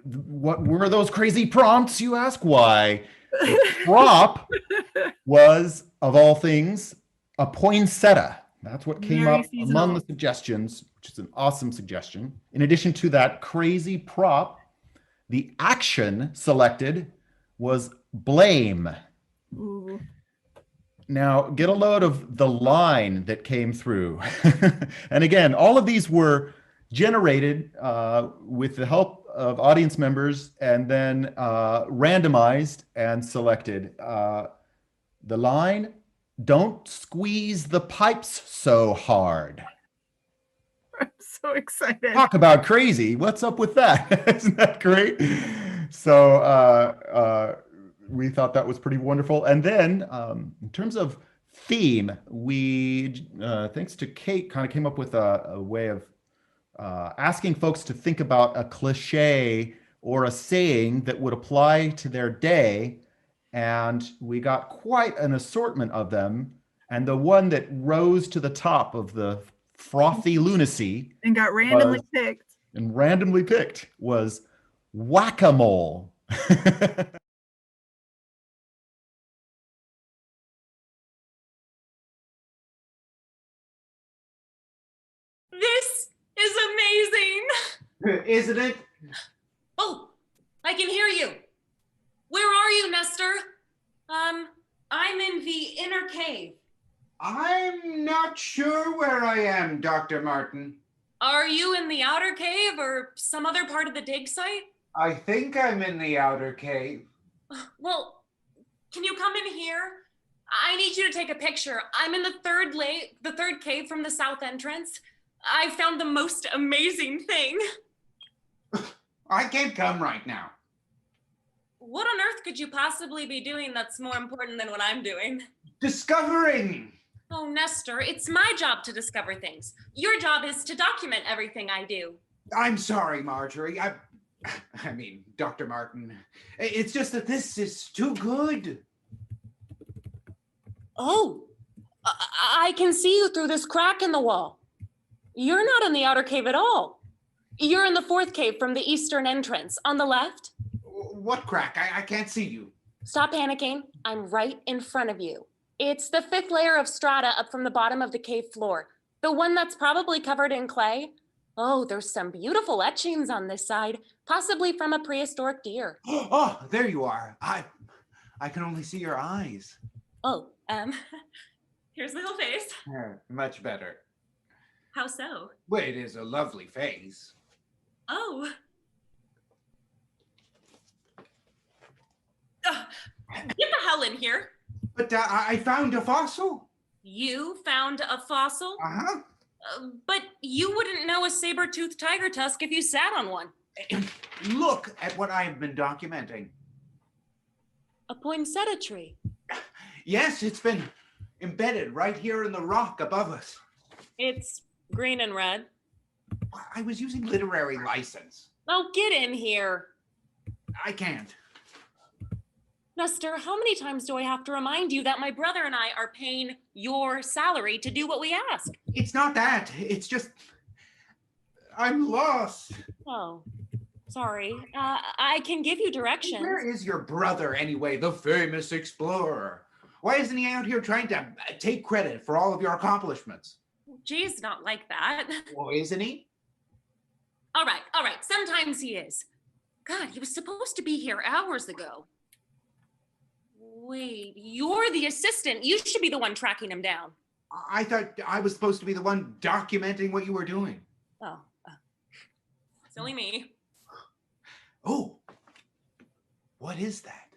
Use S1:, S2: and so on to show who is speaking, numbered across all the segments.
S1: what were those crazy prompts, you ask? Why? The prop was, of all things, a poinsettia. That's what came
S2: Very
S1: up among the
S2: seasonal.
S1: suggestions, which is an awesome suggestion. In addition to that crazy prop, the action selected was blame.
S2: Ooh.
S1: Now, get a load of the line that came through. And again, all of these were generated with the help of audience members and then randomized and selected. The line, don't squeeze the pipes so hard.
S2: I'm so excited.
S1: Talk about crazy. What's up with that? Isn't that great? So we thought that was pretty wonderful. And then in terms of theme, we, thanks to Kate, kind of came up with a way of asking folks to think about a cliche or a saying that would apply to their day. And we got quite an assortment of them. And the one that rose to the top of the frothy lunacy
S2: And got randomly picked.
S1: Was whack-a-mole.
S3: This is amazing.
S4: Isn't it?
S3: Oh, I can hear you. Where are you, Nestor? I'm in the inner cave.
S4: I'm not sure where I am, Dr. Martin.
S3: Are you in the outer cave or some other part of the dig site?
S4: I think I'm in the outer cave.
S3: Well, can you come in here? I need you to take a picture. I'm in the third cave from the south entrance. I found the most amazing thing.
S4: I can't come right now.
S3: What on earth could you possibly be doing that's more important than what I'm doing?
S4: Discovering!
S3: Oh, Nestor, it's my job to discover things. Your job is to document everything I do.
S4: I'm sorry, Marjorie. I mean, Dr. Martin. It's just that this is too good.
S3: Oh, I can see you through this crack in the wall. You're not in the outer cave at all. You're in the fourth cave from the eastern entrance, on the left.
S4: What crack? I can't see you.
S3: Stop panicking. I'm right in front of you. It's the fifth layer of strata up from the bottom of the cave floor. The one that's probably covered in clay. Oh, there's some beautiful etchings on this side, possibly from a prehistoric deer.
S4: Oh, there you are. I can only see your eyes.
S3: Oh, here's the whole face.
S4: Much better.
S3: How so?
S4: Well, it is a lovely face.
S3: Oh. Get the hell in here.
S4: But I found a fossil.
S3: You found a fossil?
S4: Uh-huh.
S3: But you wouldn't know a saber-toothed tiger tusk if you sat on one.
S4: Look at what I've been documenting.
S3: A poinsettia tree.
S4: Yes, it's been embedded right here in the rock above us.
S3: It's green and red.
S4: I was using literary license.
S3: Oh, get in here.
S4: I can't.
S3: Nestor, how many times do I have to remind you that my brother and I are paying your salary to do what we ask?
S4: It's not that. It's just, I'm lost.
S3: Oh, sorry. I can give you directions.
S4: Where is your brother anyway, the famous explorer? Why isn't he out here trying to take credit for all of your accomplishments?
S3: Geez, not like that.
S4: Well, isn't he?
S3: All right. Sometimes he is. God, he was supposed to be here hours ago. Wait, you're the assistant. You should be the one tracking him down.
S4: I thought I was supposed to be the one documenting what you were doing.
S3: Oh, silly me.
S4: Oh, what is that?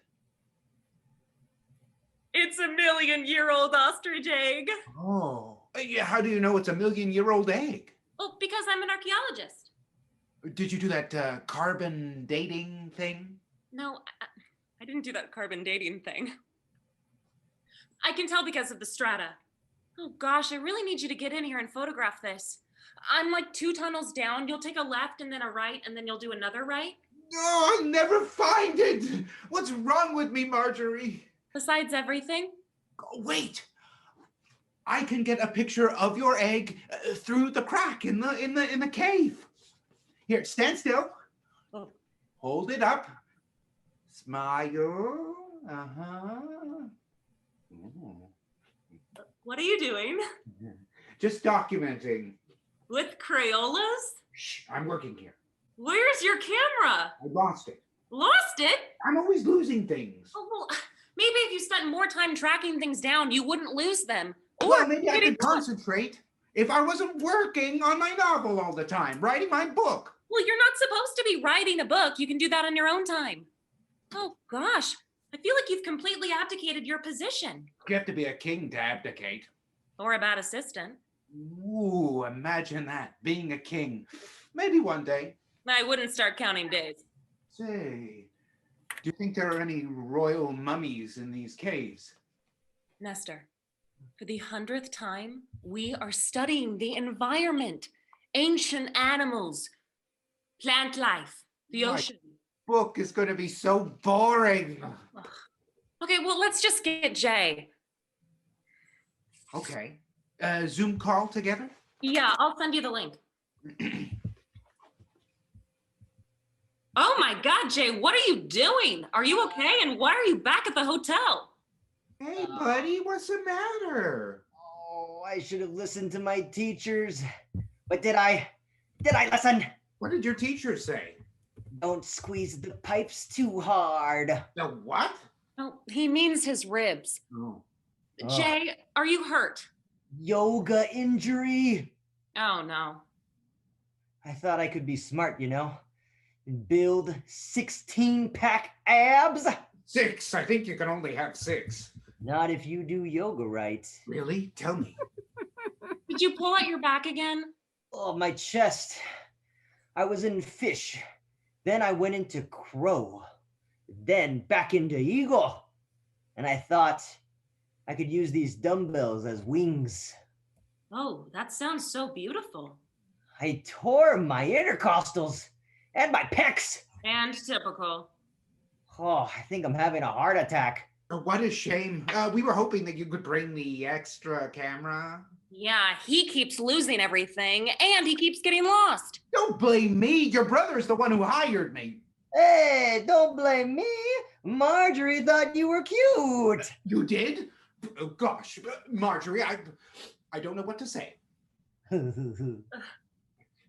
S3: It's a 1,000,000-year-old ostrich egg.
S4: Oh, yeah. How do you know it's a 1,000,000-year-old egg?
S3: Well, because I'm an archaeologist.
S4: Did you do that carbon dating thing?
S3: No, I didn't do that carbon dating thing. I can tell because of the strata. Oh gosh, I really need you to get in here and photograph this. I'm like 2 tunnels down. You'll take a left and then a right, and then you'll do another right.
S4: No, I'll never find it. What's wrong with me, Marjorie?
S3: Besides everything?
S4: Oh, wait. I can get a picture of your egg through the crack in the cave. Here, stand still.
S3: Oh.
S4: Hold it up. Smile. Uh-huh. Ooh.
S3: What are you doing?
S4: Just documenting.
S3: With Crayolas?
S4: Shh, I'm working here.
S3: Where's your camera?
S4: I lost it.
S3: Lost it?
S4: I'm always losing things.
S3: Oh, well, maybe if you spent more time tracking things down, you wouldn't lose them. Or
S4: Well, maybe I
S3: getting
S4: could concentrate if I wasn't working on my novel all the time, writing my book.
S3: Well, you're not supposed to be writing a book. You can do that on your own time. Oh, gosh. I feel like you've completely abdicated your position.
S4: You have to be a king to abdicate.
S3: Or a bad assistant.
S4: Ooh, imagine that, being a king. Maybe one day.
S3: I wouldn't start counting days.
S4: Say, do you think there are any royal mummies in these caves?
S3: Nestor, for the 100th time, we are studying the environment, ancient animals, plant life, the
S4: My
S3: ocean.
S4: book is going to be so boring.
S3: Okay, well, let's just get Jay.
S4: Okay. Zoom call together?
S3: Yeah, I'll send you the link. Oh my God, Jay, what are you doing? Are you okay? And why are you back at the hotel?
S4: Hey, buddy, what's the matter?
S5: Oh, I should have listened to my teachers. But did I? Did I listen?
S4: What did your teacher say?
S5: Don't squeeze the pipes too hard.
S4: The what?
S3: Oh, he means his ribs.
S4: Oh.
S3: Jay, are you hurt?
S5: Yoga injury.
S3: Oh no.
S5: I thought I could be smart, you know, and build 16-pack abs.
S4: 6. I think you can only have 6.
S5: Not if you do yoga right.
S4: Really? Tell me.
S3: Did you pull out your back again?
S5: Oh, my chest. I was in fish. Then I went into crow. Then back into eagle. And I thought I could use these dumbbells as wings.
S3: Oh, that sounds so beautiful.
S5: I tore my intercostals and my pecs.
S3: And typical.
S5: Oh, I think I'm having a heart attack.
S4: What a shame. We were hoping that you could bring the extra camera.
S3: Yeah, he keeps losing everything and he keeps getting lost.
S4: Don't blame me. Your brother is the one who hired me.
S5: Hey, don't blame me. Marjorie thought you were cute.
S4: You did? Oh, gosh, Marjorie, I don't know what to say.
S3: For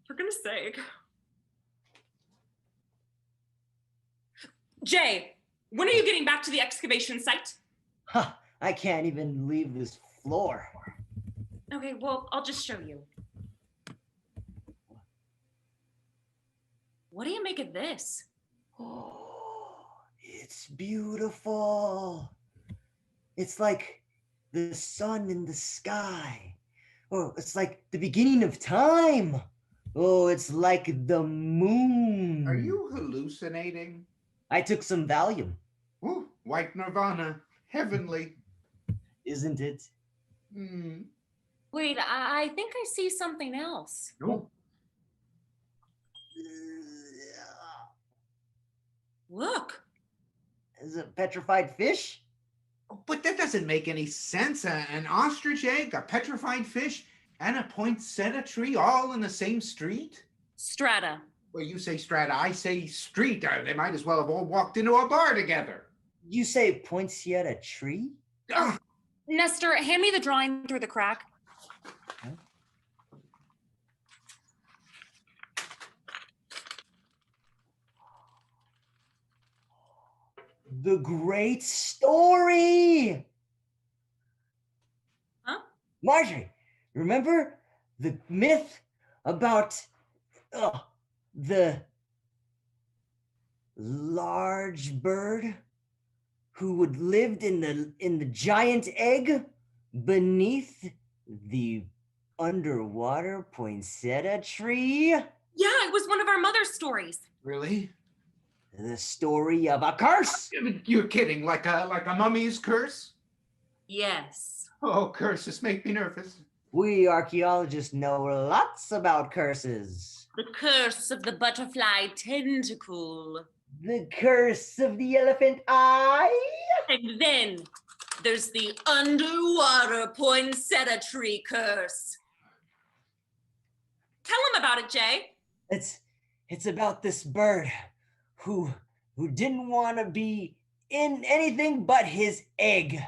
S3: goodness sake. Jay, when are you getting back to the excavation site?
S5: Huh, I can't even leave this floor.
S3: Okay, well, I'll just show you. What do you make of this?
S5: Oh, it's beautiful. It's like the sun in the sky. Oh, it's like the beginning of time. Oh, it's like the moon.
S4: Are you hallucinating?
S5: I took some Valium.
S4: Ooh, white nirvana, heavenly.
S5: Isn't it?
S4: Hmm.
S3: Wait, I think I see something else.
S4: No.
S3: Look.
S5: Is it petrified fish?
S4: But that doesn't make any sense. An ostrich egg, a petrified fish, and a poinsettia tree all in the same street?
S3: Strata.
S4: Well, you say strata, I say street. They might as well have all walked into a bar together.
S5: You say poinsettia tree?
S4: Ugh.
S3: Nestor, hand me the drawing through the crack.
S5: The great story.
S3: Huh?
S5: Marjorie, remember the myth about the large bird who had lived in the giant egg beneath the underwater poinsettia tree?
S3: Yeah, it was one of our mother's stories.
S4: Really?
S5: The story of a curse.
S4: You're kidding, like a mummy's curse?
S3: Yes.
S4: Oh, curses make me nervous.
S5: We archaeologists know lots about curses.
S3: The curse of the butterfly tentacle.
S5: The curse of the elephant eye.
S3: And then there's the underwater poinsettia tree curse. Tell him about it, Jay.
S5: It's about this bird who didn't want to be in anything but his egg.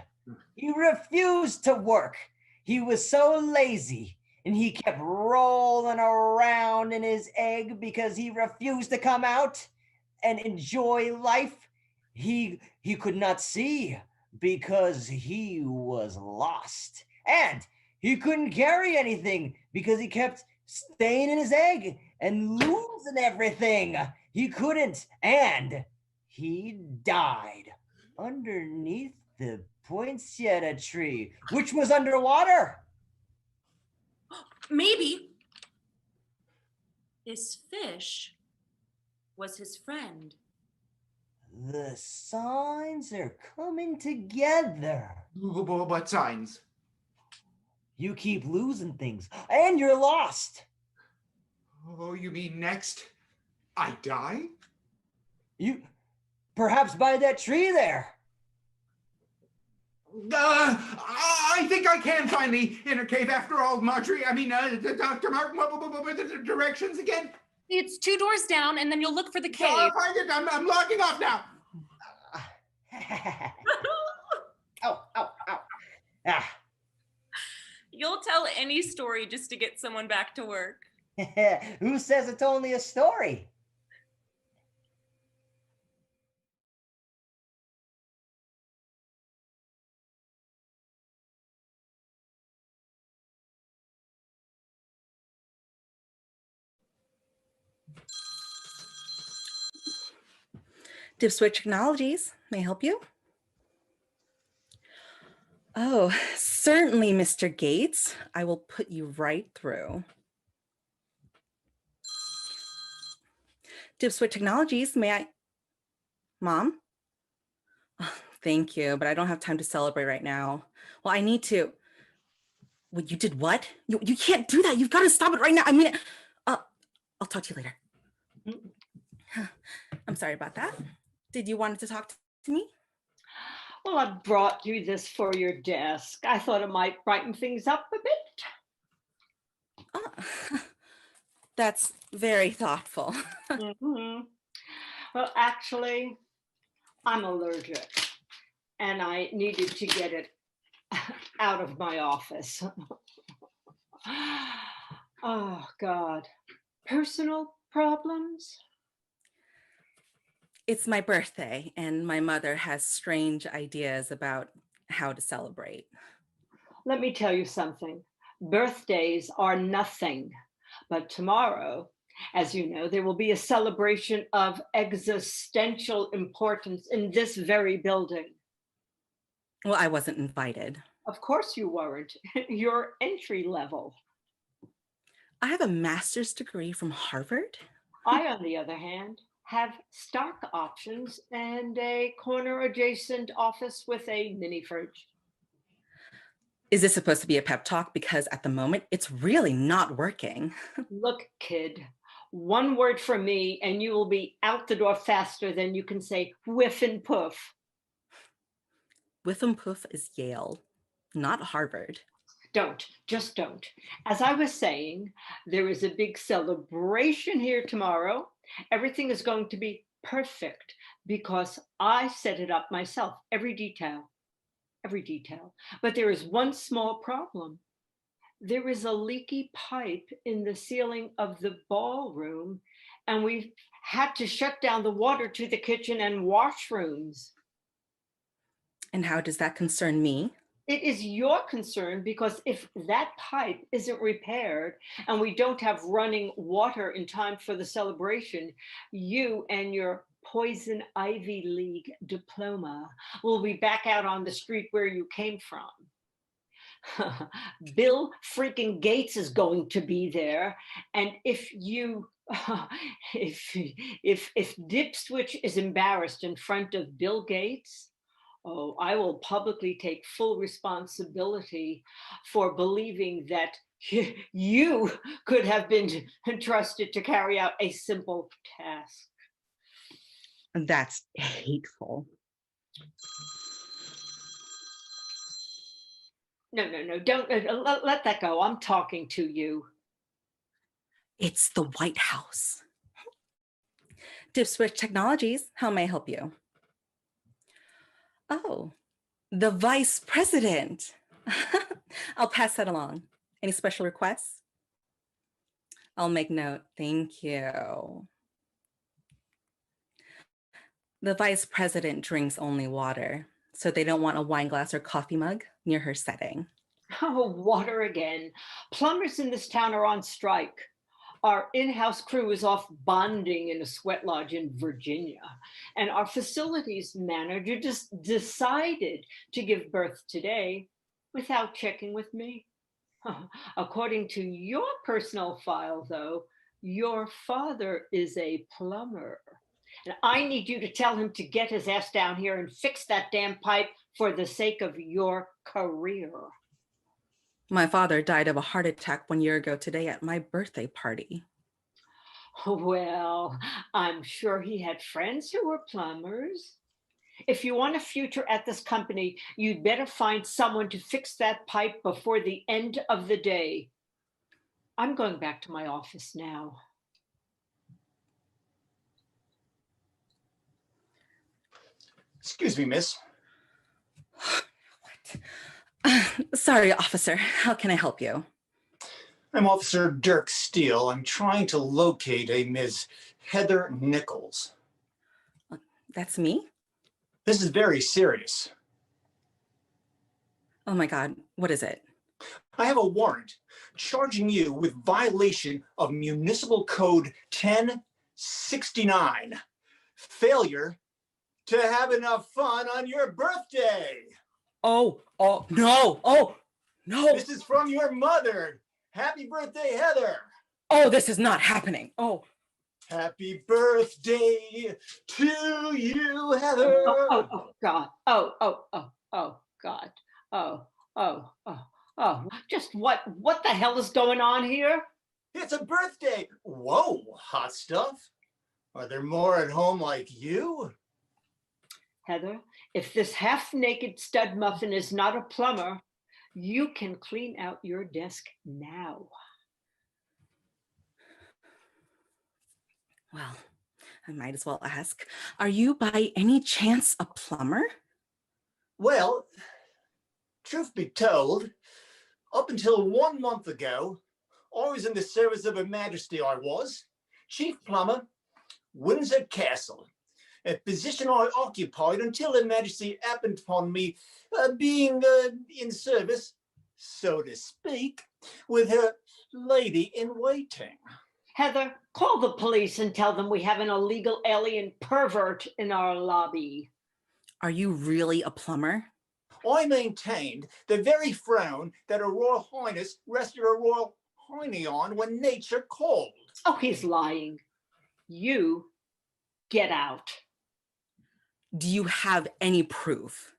S5: He refused to work. He was so lazy, and he kept rolling around in his egg because he refused to come out and enjoy life. He could not see because he was lost, and he couldn't carry anything because he kept staying in his egg and losing everything. He couldn't, and he died underneath the poinsettia tree, which was underwater.
S3: Maybe this fish was his friend.
S5: The signs are coming together.
S4: What signs?
S5: You keep losing things, and you're lost.
S4: Oh, you mean next I die?
S5: You, perhaps by that tree there.
S4: I think I can find the inner cave after all, Marjorie. Dr. Martin, what were the directions again?
S3: It's 2 doors down, and then you'll look for the cave.
S4: I'll find it. I'm logging off now.
S5: Ow, ow, ow. Ah.
S3: You'll tell any story just to get someone back to work.
S5: Who says it's only a story?
S6: DivSwitch Technologies, may I help you? Oh, certainly, Mr. Gates. I will put you right through. DivSwitch Technologies, may I? Mom? Oh, thank you, but I don't have time to celebrate right now. Well, I need to. Well, you did what? You can't do that. You've got to stop it right now. I mean, I'll talk to you later. I'm sorry about that. Did you want to talk to me?
S7: Well, I brought you this for your desk. I thought it might brighten things up a bit.
S6: Oh, that's very thoughtful.
S7: Mm-hmm. Well, actually, I'm allergic, and I needed to get it out of my office. Oh, God. Personal problems?
S6: It's my birthday, and my mother has strange ideas about how to celebrate.
S7: Let me tell you something. Birthdays are nothing. But tomorrow, as you know, there will be a celebration of existential importance in this very building.
S6: Well, I wasn't invited.
S7: Of course you weren't. You're entry level.
S6: I have a master's degree from Harvard.
S7: I, on the other hand, have stock options and a corner adjacent office with a mini fridge.
S6: Is this supposed to be a pep talk? Because at the moment, it's really not working.
S7: Look, kid, one word from me and you will be out the door faster than you can say whiff and poof.
S6: Whiff and poof is Yale, not Harvard.
S7: Just don't. As I was saying, there is a big celebration here tomorrow. Everything is going to be perfect because I set it up myself, every detail. But there is one small problem. There is a leaky pipe in the ceiling of the ballroom, and we've had to shut down the water to the kitchen and washrooms.
S6: And how does that concern me?
S7: It is your concern because if that pipe isn't repaired and we don't have running water in time for the celebration, you and your Poison Ivy League diploma will be back out on the street where you came from. Bill freaking Gates is going to be there. And if you, if DivSwitch is embarrassed in front of Bill Gates, oh, I will publicly take full responsibility for believing that you could have been entrusted to carry out a simple task.
S6: That's hateful.
S7: No, don't let that go. I'm talking to you.
S6: It's the White House. Dip Switch Technologies, how may I help you? Oh, the Vice President. I'll pass that along. Any special requests? I'll make note. Thank you. The Vice President drinks only water, so they don't want a wine glass or coffee mug near her setting.
S7: Oh, water again. Plumbers in this town are on strike. Our in-house crew is off bonding in a sweat lodge in Virginia, and our facilities manager just decided to give birth today without checking with me. According to your personal file, though, your father is a plumber. And I need you to tell him to get his ass down here and fix that damn pipe for the sake of your career.
S6: My father died of a heart attack 1 year ago today at my birthday party.
S7: Well, I'm sure he had friends who were plumbers. If you want a future at this company, you'd better find someone to fix that pipe before the end of the day. I'm going back to my office now.
S8: Excuse me, miss.
S6: What? Sorry, officer. How can I help you?
S8: I'm Officer Dirk Steele. I'm trying to locate a Ms. Heather Nichols.
S6: That's me?
S8: This is very serious.
S6: Oh my God, what is it?
S8: I have a warrant charging you with violation of Municipal Code 1069. Failure to have enough fun on your birthday.
S6: No.
S8: This is from your mother. Happy birthday, Heather.
S6: Oh, this is not happening. Oh.
S8: Happy birthday to you, Heather.
S7: Oh God. Oh, God. Just what the hell is going on here?
S8: It's a birthday. Whoa, hot stuff. Are there more at home like you?
S7: Heather, if this half-naked stud muffin is not a plumber, you can clean out your desk now.
S6: Well, I might as well ask, are you by any chance a plumber?
S8: Well, truth be told, up until 1 month ago, I was in the service of Her Majesty. I was Chief Plumber, Windsor Castle, a position I occupied until Her Majesty happened upon me being in service, so to speak, with her lady in waiting.
S7: Heather, call the police and tell them we have an illegal alien pervert in our lobby.
S6: Are you really a plumber?
S8: I maintained the very throne that Her Royal Highness rested Her Royal Hiney on when nature called.
S7: Oh, he's lying. You get out.
S6: Do you have any proof?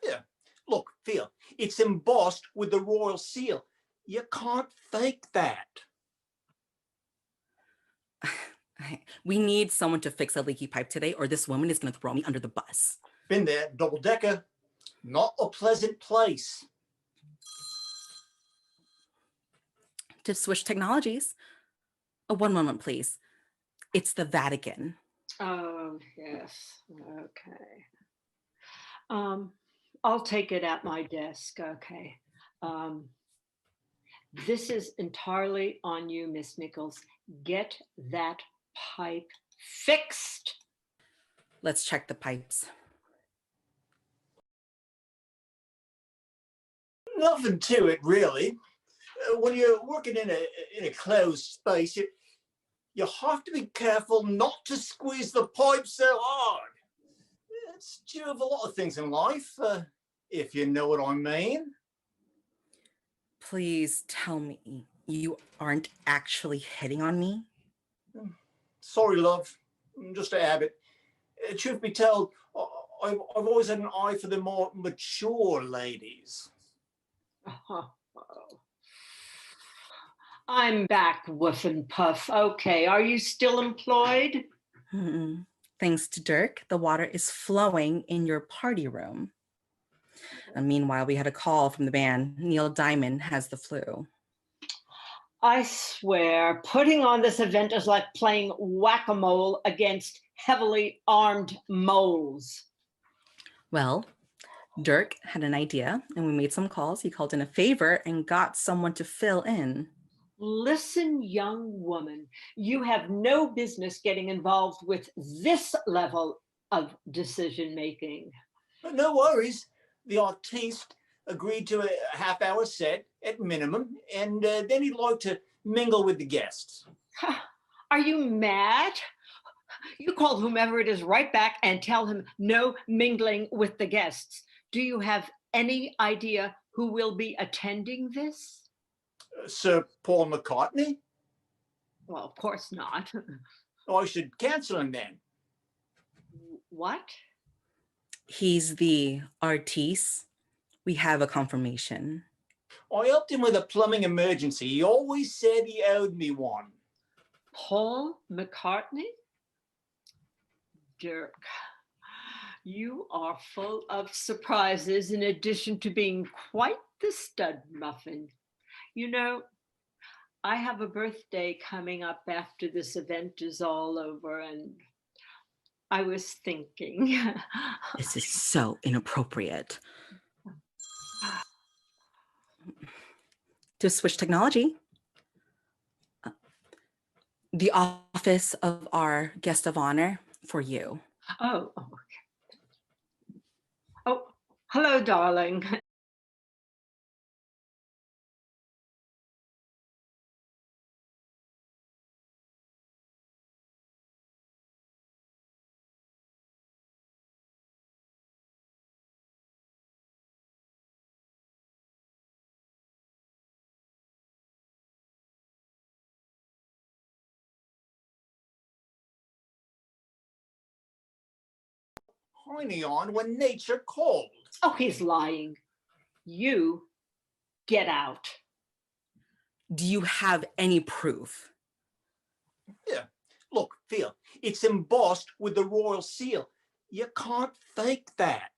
S8: Yeah, look, feel, it's embossed with the royal seal. You can't fake that.
S6: We need someone to fix a leaky pipe today, or this woman is going to throw me under the bus.
S8: Been there, double-decker. Not a pleasant place.
S6: To switch technologies. Oh, one moment, please. It's the Vatican.
S7: Oh, yes. Okay. I'll take it at my desk. Okay. This is entirely on you, Miss Nichols. Get that pipe fixed.
S6: Let's check the pipes.
S8: Nothing to it, really. When you're working in a closed space, you have to be careful not to squeeze the pipe so hard. It's true of a lot of things in life, if you know what I mean.
S6: Please tell me you aren't actually hitting on me?
S8: Sorry, love. Just a habit. Truth be told, I've always had an eye for the more mature ladies.
S7: I'm back, Woof and Puff. Okay, are you still employed?
S6: Thanks to Dirk, the water is flowing in your party room. And meanwhile, we had a call from the band. Neil Diamond has the flu.
S7: I swear, putting on this event is like playing whack-a-mole against heavily armed moles.
S6: Well, Dirk had an idea and we made some calls. He called in a favor and got someone to fill in.
S7: Listen, young woman, you have no business getting involved with this level of decision making.
S8: But no worries. The artiste agreed to a half-hour set at minimum, and then he'd like to mingle with the guests.
S7: Are you mad? You call whomever it is right back and tell him no mingling with the guests. Do you have any idea who will be attending this?
S8: Sir Paul McCartney?
S7: Well, of course not.
S8: I should cancel him then.
S7: What?
S6: He's the artiste. We have a confirmation.
S8: I helped him with a plumbing emergency. He always said he owed me one.
S7: Paul McCartney? Dirk, you are full of surprises in addition to being quite the stud muffin. You know, I have a birthday coming up after this event is all over, and I was thinking.
S6: This is so inappropriate. To switch technology, the office of our guest of honor for you.
S7: Oh, okay. Oh, hello, darling.
S8: Hiney on when nature called.
S7: Oh, he's lying. You get out.
S6: Do you have any proof?
S8: Yeah, look, feel. It's embossed with the royal seal. You can't fake that.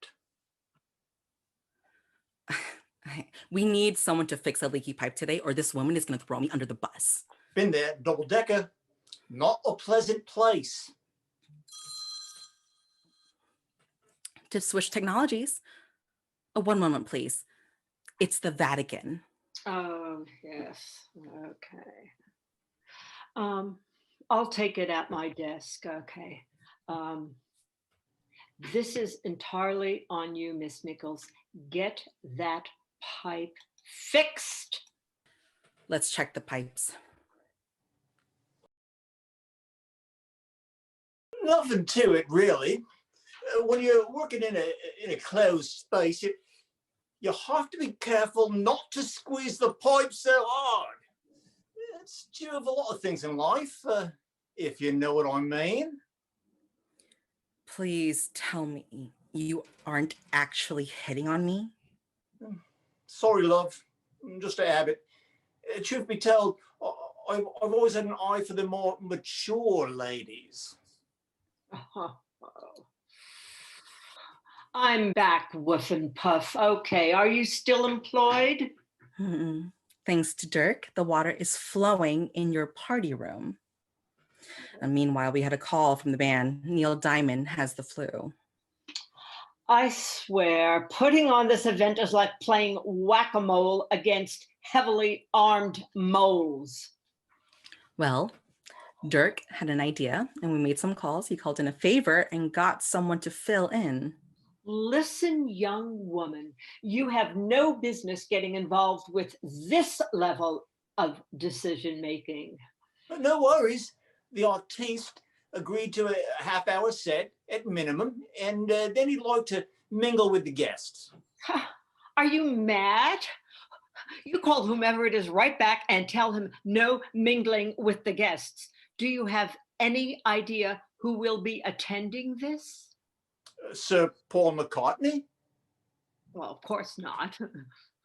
S6: We need someone to fix a leaky pipe today, or this woman is going to throw me under the bus.
S8: Been there, double-decker. Not a pleasant place.
S6: To switch technologies. One moment, please. It's the Vatican.
S7: Oh, yes. Okay. I'll take it at my desk. Okay. This is entirely on you, Miss Nichols. Get that pipe fixed.
S6: Let's check the pipes.
S8: Nothing to it, really. When you're working in a closed space, you have to be careful not to squeeze the pipe so hard. It's true of a lot of things in life, if you know what I mean.
S6: Please tell me you aren't actually hitting on me?
S8: Sorry, love. Just a habit. Truth be told, I've always had an eye for the more mature ladies.
S7: I'm back, Woof and Puff. Okay, are you still employed?
S6: Thanks to Dirk, the water is flowing in your party room. And meanwhile, we had a call from the band. Neil Diamond has the flu.
S7: I swear, putting on this event is like playing whack-a-mole against heavily armed moles.
S6: Well, Dirk had an idea and we made some calls. He called in a favor and got someone to fill in.
S7: Listen, young woman, you have no business getting involved with this level of decision making.
S8: But no worries. The artiste agreed to a half-hour set at minimum, and then he'd like to mingle with the guests.
S7: Are you mad? You call whomever it is right back and tell him no mingling with the guests. Do you have any idea who will be attending this?
S8: Sir Paul McCartney?
S7: Well, of course not.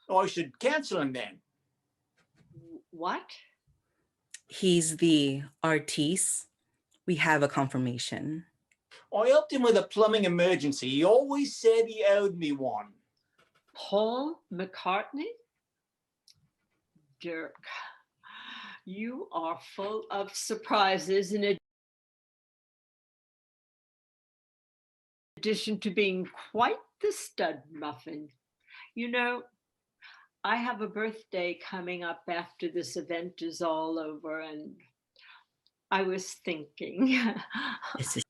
S8: I should cancel him then.
S7: What?
S6: He's the artiste. We have a confirmation.
S8: I helped him with a plumbing emergency. He always said he owed me one.
S7: Paul McCartney? Dirk, You are full of surprises in addition to being quite the stud muffin. You know, I have a birthday coming up after this event is all over, and I was thinking.
S5: This is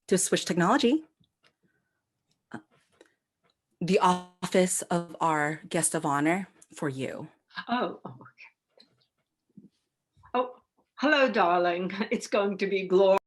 S6: To switch technology, the office of our guest of honor for you.
S7: Okay. Oh, hello, darling. It's going to be glorious.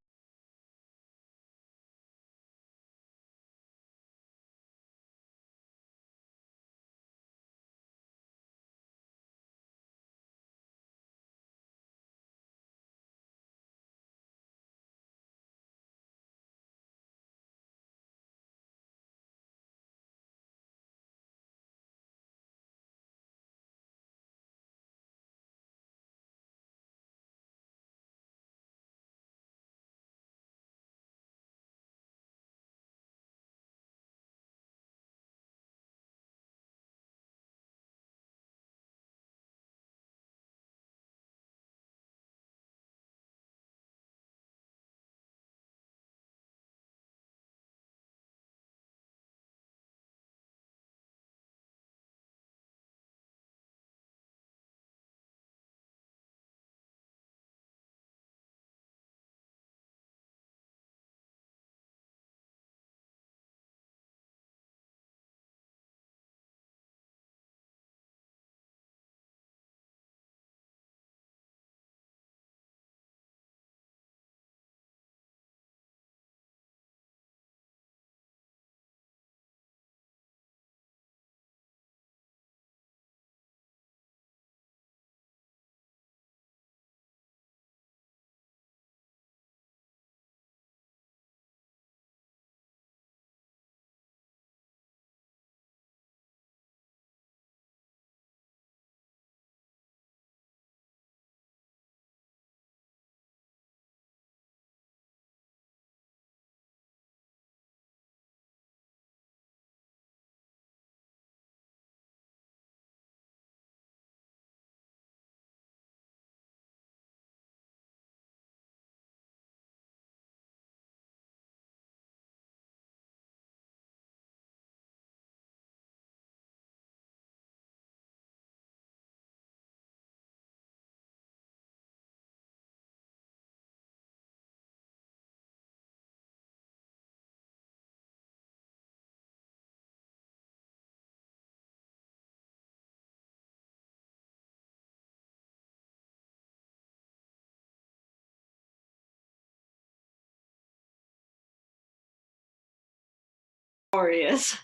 S7: glorious.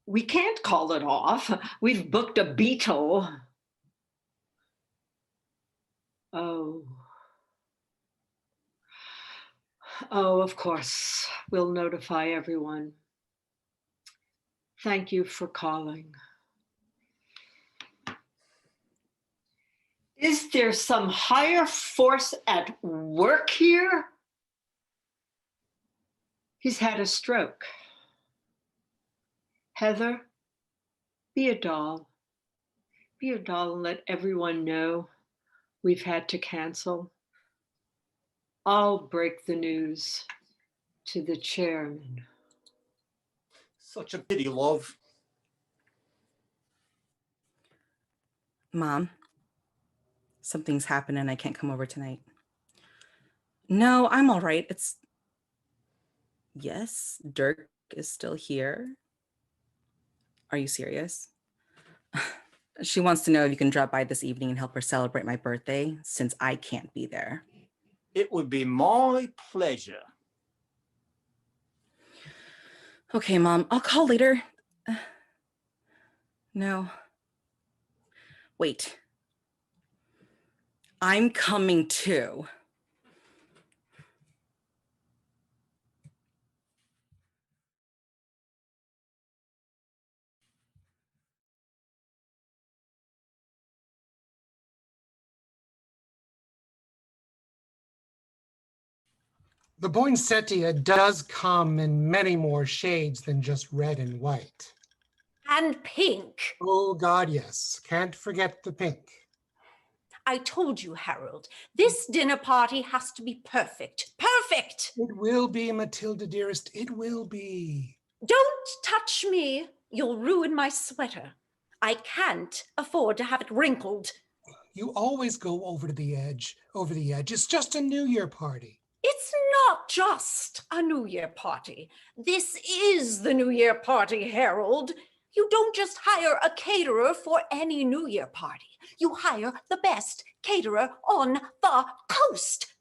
S7: We can't call it off. We've booked a beetle. Oh. Oh, of course. We'll notify everyone. Thank you for calling. Is there some higher force at work here? He's had a stroke. Heather, be a doll. Be a doll and let everyone know we've had to cancel. I'll break the news to the chairman.
S8: Such a pity, love.
S6: Mom, something's happened and I can't come over tonight. No, I'm all right. Yes, Dirk is still here. Are you serious? She wants to know if you can drop by this evening and help her celebrate my birthday since I can't be there.
S8: It would be my pleasure.
S6: Okay, Mom, I'll call later. No. Wait. I'm coming too.
S9: The poinsettia does come in many more shades than just red and white.
S10: And pink.
S9: Oh God, yes. Can't forget the pink.
S10: I told you, Harold, this dinner party has to be perfect. Perfect!
S9: It will be, Matilda, dearest. It will be.
S10: Don't touch me. You'll ruin my sweater. I can't afford to have it wrinkled.
S9: You always go over the edge. It's just a New Year party.
S10: It's not just a New Year party. This is the New Year party, Harold. You don't just hire a caterer for any New Year party. You hire the best caterer on the coast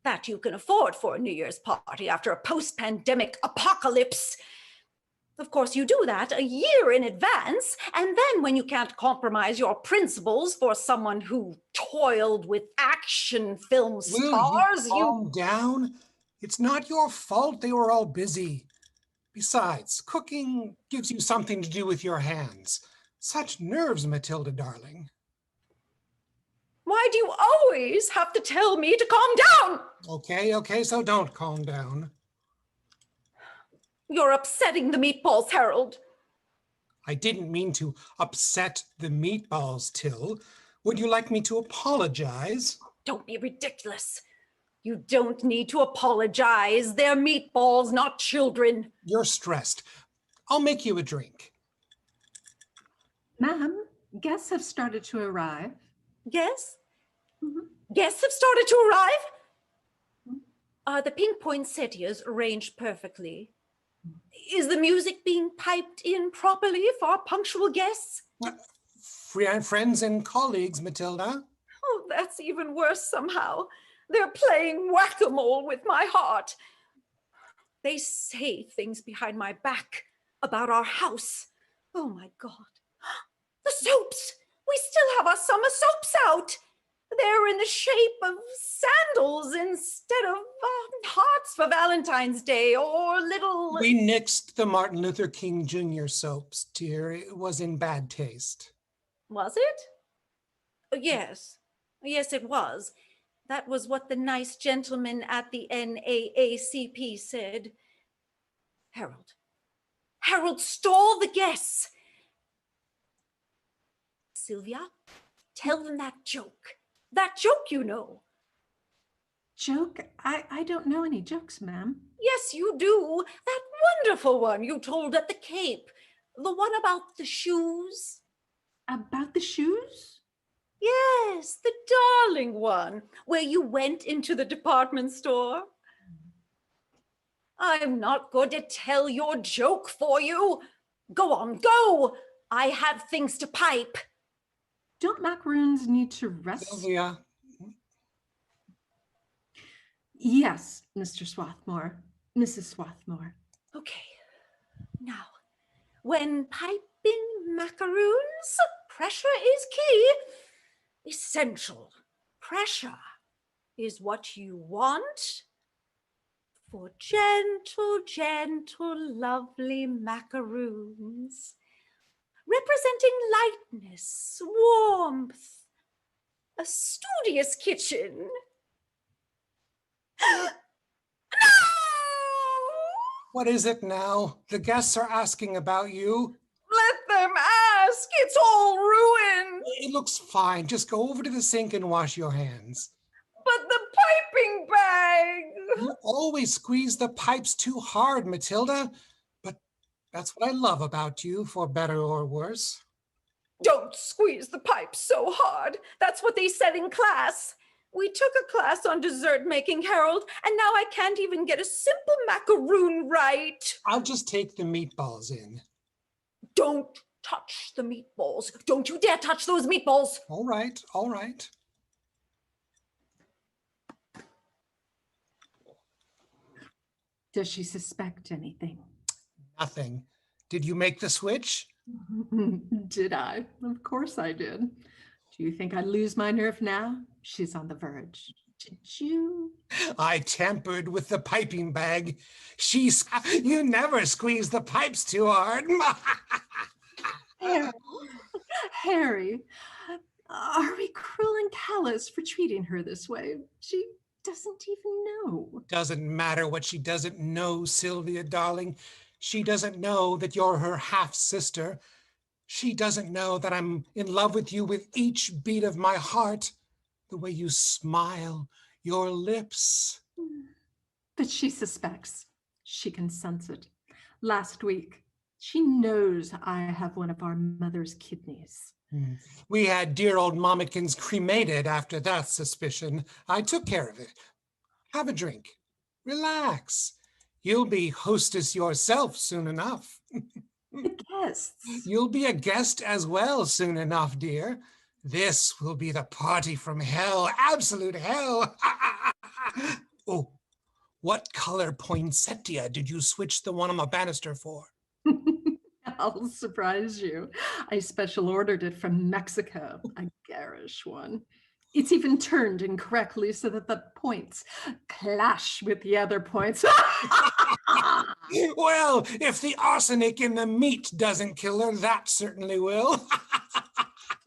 S10: that you can afford for a New Year's party after a post-pandemic apocalypse. Of course, you do that a year in advance, and then when you can't compromise your principles for someone who toiled with action film stars,
S9: Will you calm down? It's not your fault they were all busy. Besides, cooking gives you something to do with your hands. Such nerves, Matilda, darling.
S10: Why do you always have to tell me to calm down?
S9: Okay, so don't calm down.
S10: You're upsetting the meatballs, Harold.
S9: I didn't mean to upset the meatballs, Till. Would you like me to apologize?
S10: Don't be ridiculous. You don't need to apologize. They're meatballs, not children.
S9: You're stressed. I'll make you a drink.
S2: Ma'am, guests have started to arrive.
S10: Guests?
S2: Mhm.
S10: Guests have started to arrive? Are the pink poinsettias arranged perfectly? Is the music being piped in properly for our punctual guests?
S9: Friends and colleagues, Matilda.
S10: Oh, that's even worse somehow. They're playing whack-a-mole with my heart. They say things behind my back about our house. Oh my God. The soaps! We still have our summer soaps out. They're in the shape of sandals instead of hearts for Valentine's Day or little...
S9: We nixed the Martin Luther King Jr. soaps, dear. It was in bad taste.
S10: Was it? Yes. Yes, it was. That was what the nice gentleman at the NAACP said. Harold stole the guests. Sylvia, tell them that joke. That joke, you know.
S2: Joke? I don't know any jokes, ma'am.
S10: Yes, you do. That wonderful one you told at the Cape. The one about the shoes.
S2: About the shoes?
S10: Yes, the darling one, where you went into the department store. I'm not going to tell your joke for you. Go on, go. I have things to pipe.
S2: Don't macaroons need to rest?
S9: Sylvia.
S2: Yes, Mr. Swarthmore. Mrs. Swarthmore.
S10: Okay. Now, when piping macaroons, pressure is key. Essential. Pressure is what you want for gentle, gentle, lovely macaroons, representing lightness, warmth, a studious kitchen. No!
S9: What is it now? The guests are asking about you.
S10: Let them ask. It's all ruined.
S9: It looks fine. Just go over to the sink and wash your hands.
S10: But the piping bag.
S9: You always squeeze the pipes too hard, Matilda. But that's what I love about you, for better or worse.
S10: Don't squeeze the pipes so hard. That's what they said in class. We took a class on dessert making, Harold, and now I can't even get a simple macaroon right.
S9: I'll just take the meatballs in.
S10: Don't touch the meatballs. Don't you dare touch those meatballs.
S9: All right, all right.
S2: Does she suspect anything?
S9: Nothing. Did you make the switch?
S2: Did I? Of course I did. Do you think I'd lose my nerve now? She's on the verge. Did you?
S9: I tampered with the piping bag. You never squeeze the pipes too hard.
S2: Harry, are we cruel and callous for treating her this way? She doesn't even know.
S9: Doesn't matter what she doesn't know, Sylvia, darling. She doesn't know that you're her half-sister. She doesn't know that I'm in love with you with each beat of my heart. The way you smile, your lips.
S2: But she suspects. She can sense it. Last week, she knows I have one of our mother's kidneys.
S9: We had dear old Mommikins cremated after that suspicion. I took care of it. Have a drink. Relax. You'll be hostess yourself soon enough.
S2: The guests.
S9: You'll be a guest as well soon enough, dear. This will be the party from hell, absolute hell. Oh, what color poinsettia did you switch the one on the banister for?
S2: I'll surprise you. I special ordered it from Mexico, a garish one. It's even turned incorrectly so that the points clash with the other points.
S9: Well, if the arsenic in the meat doesn't kill her, that certainly will.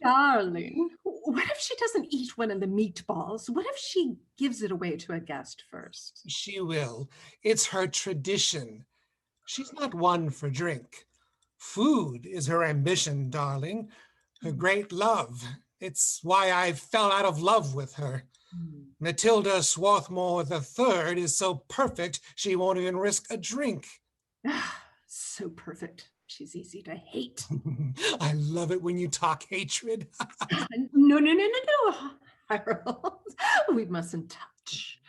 S2: Darling, what if she doesn't eat one of the meatballs? What if she gives it away to a guest first?
S9: She will. It's her tradition. She's not one for drink. Food is her ambition, darling. Her great love. It's why I fell out of love with her. Matilda Swarthmore III is so perfect, she won't even risk a drink.
S2: So perfect. She's easy to hate.
S9: I love it when you talk hatred.
S2: No, Harold. We mustn't touch.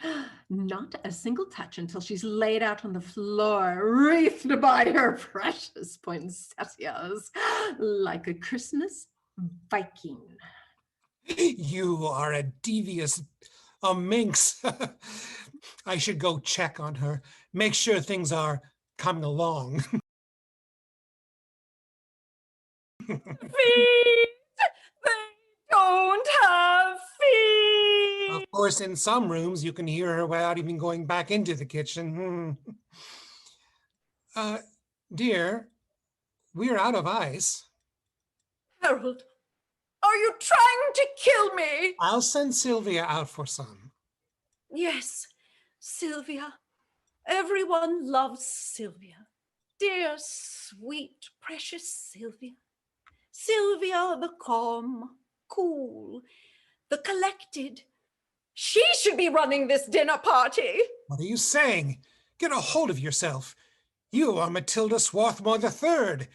S2: Not a single touch until she's laid out on the floor, wreathed by her precious poinsettias, like a Christmas Viking.
S9: You are a devious minx. I should go check on her, make sure things are coming along.
S10: Feet! They don't have feet!
S9: Of course, in some rooms, you can hear her without even going back into the kitchen. Dear, we're out of ice.
S10: Harold, are you trying to kill me?
S9: I'll send Sylvia out for some.
S10: Yes, Sylvia. Everyone loves Sylvia. Dear, sweet, precious Sylvia. Sylvia, the calm, cool, the collected. She should be running this dinner party.
S9: What are you saying? Get a hold of yourself. You are Matilda Swarthmore III,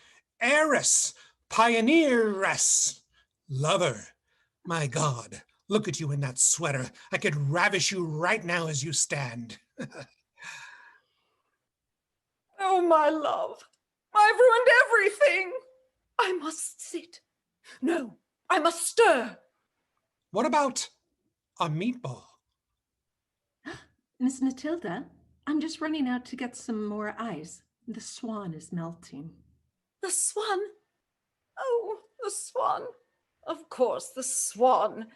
S9: heiress, pioneeress, lover. My God, look at you in that sweater. I could ravish you right now as you stand.
S10: Oh, my love, I've ruined everything. I must sit. No, I must stir.
S9: What about a meatball?
S2: Miss Matilda, I'm just running out to get some more ice. The swan is melting.
S10: The swan? Oh, the swan. Of course, the swan.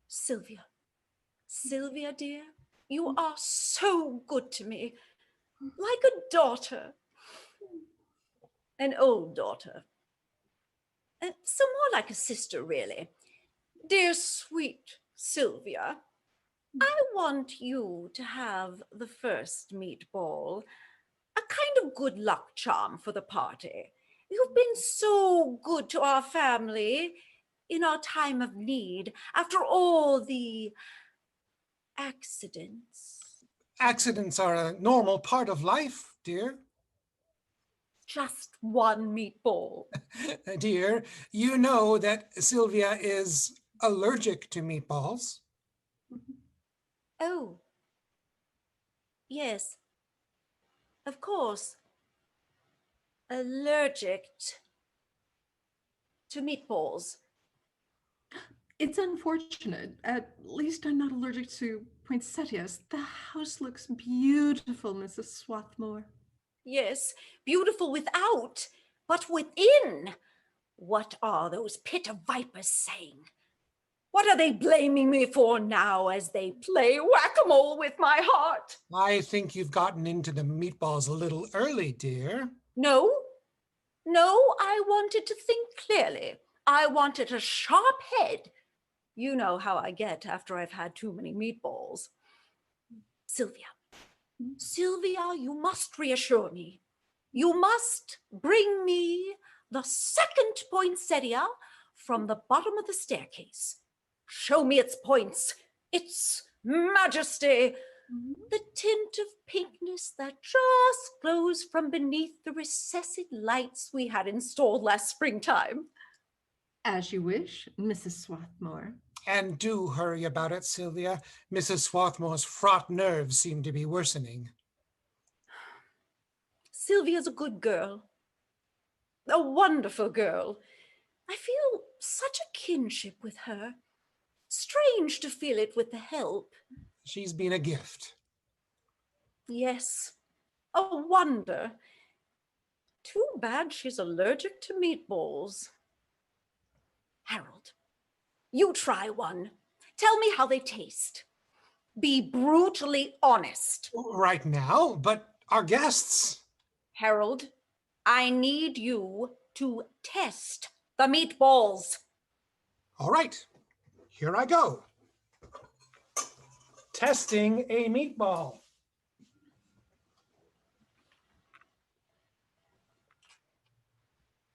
S10: Sylvia. Sylvia, dear, you are so good to me. Like a daughter. An old daughter. So more like a sister, really. Dear, sweet Sylvia, I want you to have the first meatball. A kind of good luck charm for the party. You've been so good to our family in our time of need after all the accidents.
S9: Accidents are a normal part of life, dear.
S10: Just one meatball.
S9: Dear, you know that Sylvia is allergic to meatballs.
S10: Oh, yes, of course. Allergic to meatballs.
S2: It's unfortunate. At least I'm not allergic to poinsettias. The house looks beautiful, Mrs. Swarthmore.
S10: Yes, beautiful without, but within. What are those pit of vipers saying? What are they blaming me for now as they play whack-a-mole with my heart?
S9: I think you've gotten into the meatballs a little early, dear.
S10: No, I wanted to think clearly. I wanted a sharp head. You know how I get after I've had too many meatballs. Sylvia, you must reassure me. You must bring me the second poinsettia from the bottom of the staircase. Show me its points, its majesty, the tint of pinkness that just glows from beneath the recessed lights we had installed last springtime.
S2: As you wish, Mrs. Swarthmore.
S9: And do hurry about it, Sylvia. Mrs. Swarthmore's fraught nerves seem to be worsening.
S10: Sylvia's a good girl. A wonderful girl. I feel such a kinship with her. Strange to feel it with the help.
S9: She's been a gift.
S10: Yes, a wonder. Too bad she's allergic to meatballs. Harold, you try one. Tell me how they taste. Be brutally honest.
S9: Right now, but our guests.
S10: Harold, I need you to test the meatballs.
S9: All right, here I go. Testing a meatball.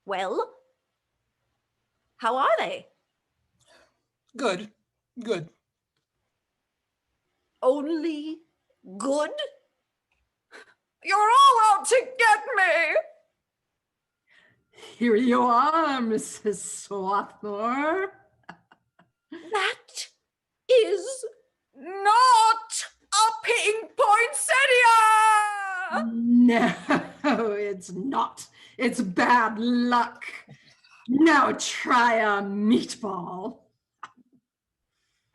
S10: Well, how are they?
S9: Good.
S10: Only good? You're all out to get me!
S2: Here you are, Mrs. Swarthmore.
S10: That is not a pink poinsettia!
S2: No, it's not. It's bad luck. Now try a meatball.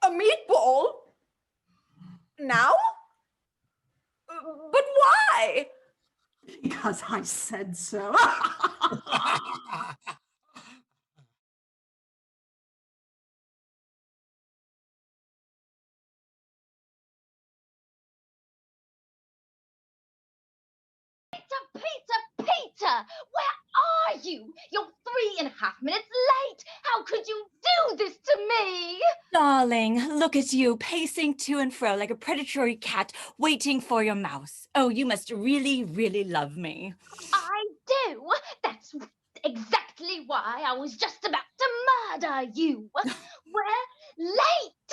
S10: A meatball? Now? But why?
S2: Because I said so.
S11: Peter, where are you? You're 3.5 minutes late. How could you do this to me?
S12: Darling, look at you, pacing to and fro like a predatory cat, waiting for your mouse. Oh, you must really, really love me.
S11: I do. That's exactly why I was just about to murder you. We're late.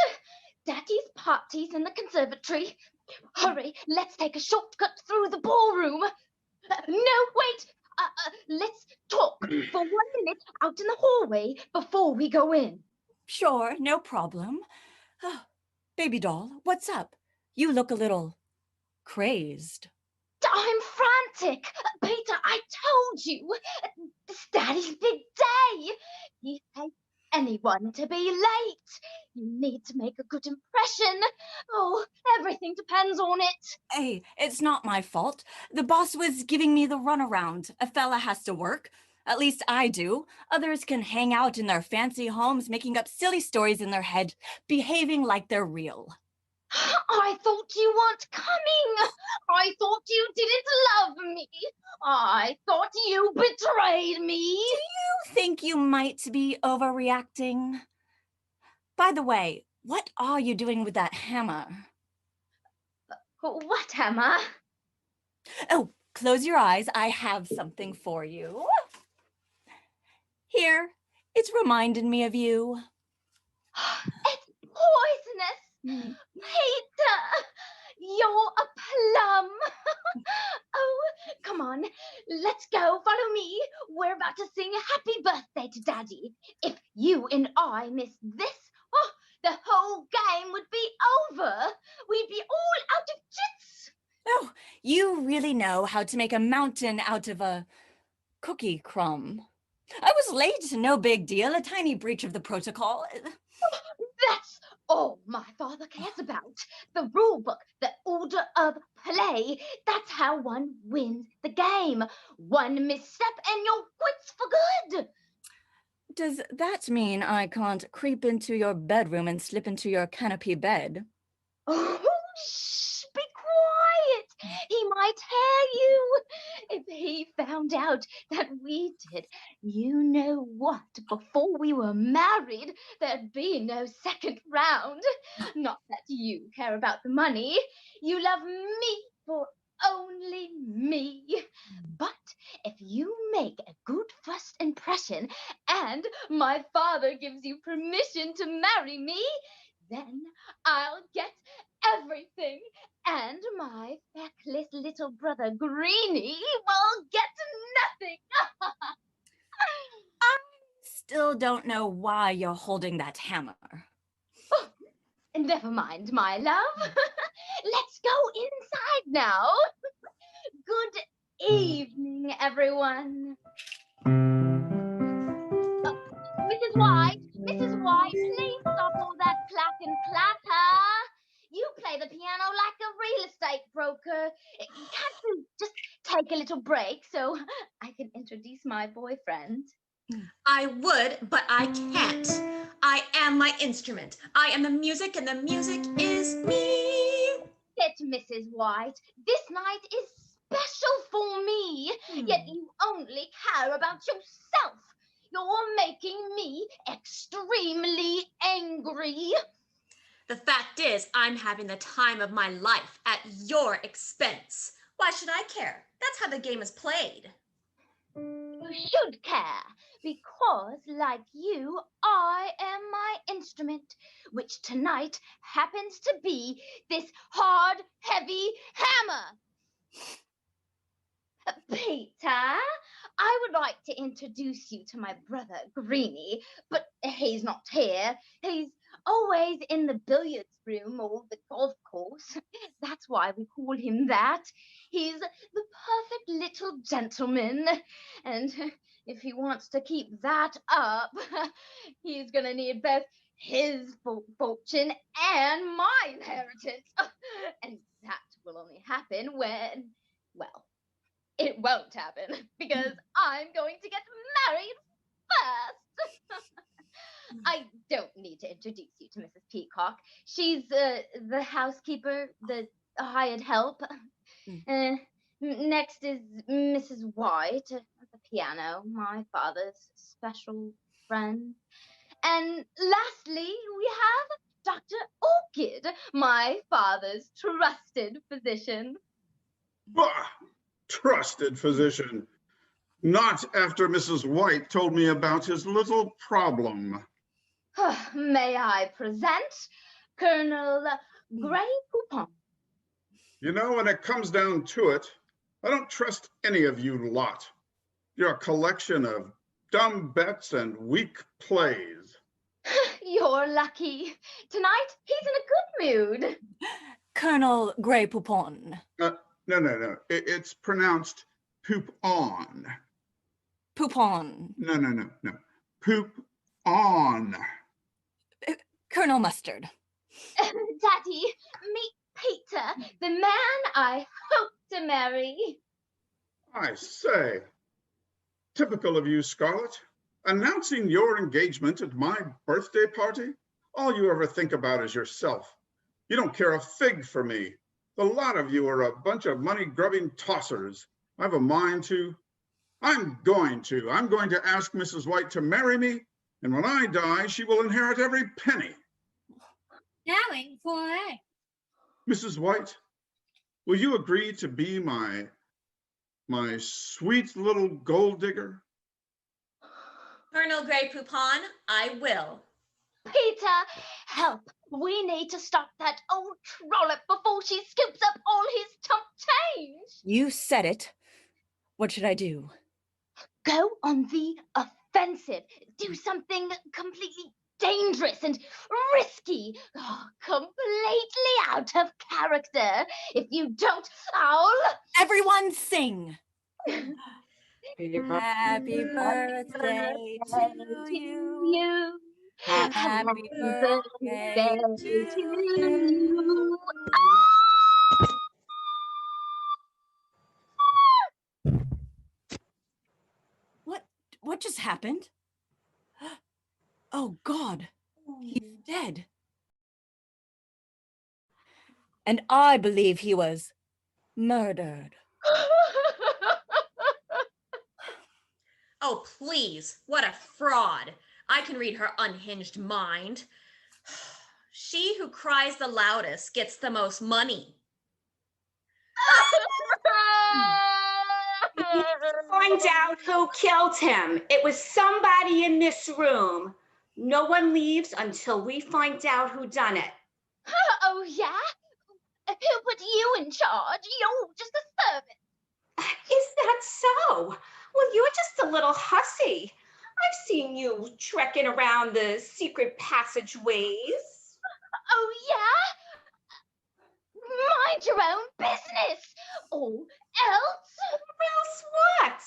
S11: Daddy's party's in the conservatory. Hurry, let's take a shortcut through the ballroom. No, wait. Let's talk for 1 minute out in the hallway before we go in.
S12: Sure, no problem. Oh, baby doll, what's up? You look a little crazed.
S11: I'm frantic. Peter, I told you. It's Daddy's big day. He hates anyone to be late. You need to make a good impression. Oh, everything depends on it.
S12: Hey, it's not my fault. The boss was giving me the runaround. A fella has to work. At least I do. Others can hang out in their fancy homes, making up silly stories in their head, behaving like they're real.
S11: I thought you weren't coming. I thought you didn't love me. I thought you betrayed me.
S12: Do you think you might be overreacting? By the way, what are you doing with that hammer?
S11: What hammer?
S12: Oh, close your eyes. I have something for you. Here, it's reminding me of you.
S11: It's poisonous. Peter, you're a plum. Oh, come on, let's go. Follow me. We're about to sing happy birthday to Daddy. If you and I miss this, oh, the whole game would be over. We'd be all out of chits.
S12: Oh, you really know how to make a mountain out of a cookie crumb. I was late, no big deal, a tiny breach of the protocol.
S11: That's all my father cares about. The rule book, the order of play. That's how one wins the game. One misstep and you're quits for good.
S12: Does that mean I can't creep into your bedroom and slip into your canopy bed?
S11: Oh, shh, be quiet. He might hear you. If he found out that we did, you know what? Before we were married, there'd be no second round. Not that you care about the money. You love me for only me. But if you make a good first impression and my father gives you permission to marry me, then I'll get everything, and my feckless little brother Greenie will get nothing.
S12: I still don't know why you're holding that hammer.
S11: Oh, never mind, my love. Let's go inside now. Good evening, everyone. Mrs. White, please stop all that clack and clatter. You play the piano like a real estate broker. Can't you just take a little break so I can introduce my boyfriend?
S13: I would, but I can't. I am my instrument. I am the music, and the music is me.
S11: Sit, Mrs. White. This night is special for me, yet you only care about yourself. You're making me extremely angry.
S13: The fact is, I'm having the time of my life at your expense. Why should I care? That's how the game is played.
S11: You should care, because like you, I am my instrument, which tonight happens to be this hard, heavy hammer. Peter, I would like to introduce you to my brother, Greenie, but he's not here. He's always in the billiards room or the golf course. That's why we call him that. He's the perfect little gentleman. And if he wants to keep that up, he's going to need both his fortune and my inheritance. And that will only happen when, well, it won't happen because I'm going to get married first. I don't need to introduce you to Mrs. Peacock. She's the housekeeper, the hired help. Next is Mrs. White at the piano, my father's special friend. And lastly, we have Dr. Orchid, my father's trusted physician.
S14: Bah! Trusted physician. Not after Mrs. White told me about his little problem.
S11: May I present Colonel Grey Poupon?
S14: You know, when it comes down to it, I don't trust any of you lot. You're a collection of dumb bets and weak plays.
S11: You're lucky. Tonight, he's in a good mood.
S12: Colonel Grey Poupon.
S14: No. It's pronounced poop on.
S12: Poupon.
S14: No. Poop on.
S12: Colonel Mustard.
S11: Daddy, meet Peter, the man I hope to marry.
S14: I say, typical of you, Scarlett. Announcing your engagement at my birthday party? All you ever think about is yourself. You don't care a fig for me. The lot of you are a bunch of money-grubbing tossers. I have a mind to. I'm going to ask Mrs. White to marry me, and when I die, she will inherit every penny.
S15: Darling, why?
S14: Mrs. White, will you agree to be my sweet little gold digger?
S13: Colonel Grey Poupon, I will.
S11: Peter, help. We need to stop that old trollop before she scoops up all his top change.
S12: You said it. What should I do?
S11: Go on the offensive. Do something completely dangerous and risky. Completely out of character. If you don't, I'll...
S12: Everyone sing.
S6: Happy
S12: Happy birthday to you. Happy birthday to you. What just happened? Oh God, he's dead. And I believe he was murdered.
S13: Oh, please, what a fraud. I can read her unhinged mind. She who cries the loudest gets the most money.
S16: Find out who killed him. It was somebody in this room. No one leaves until we find out who done it.
S11: Oh, yeah? Who put you in charge? You're just a servant.
S16: Is that so? Well, you're just a little hussy. I've seen you trekking around the secret passageways.
S11: Oh, yeah? Mind your own business. Or else...
S16: Else what?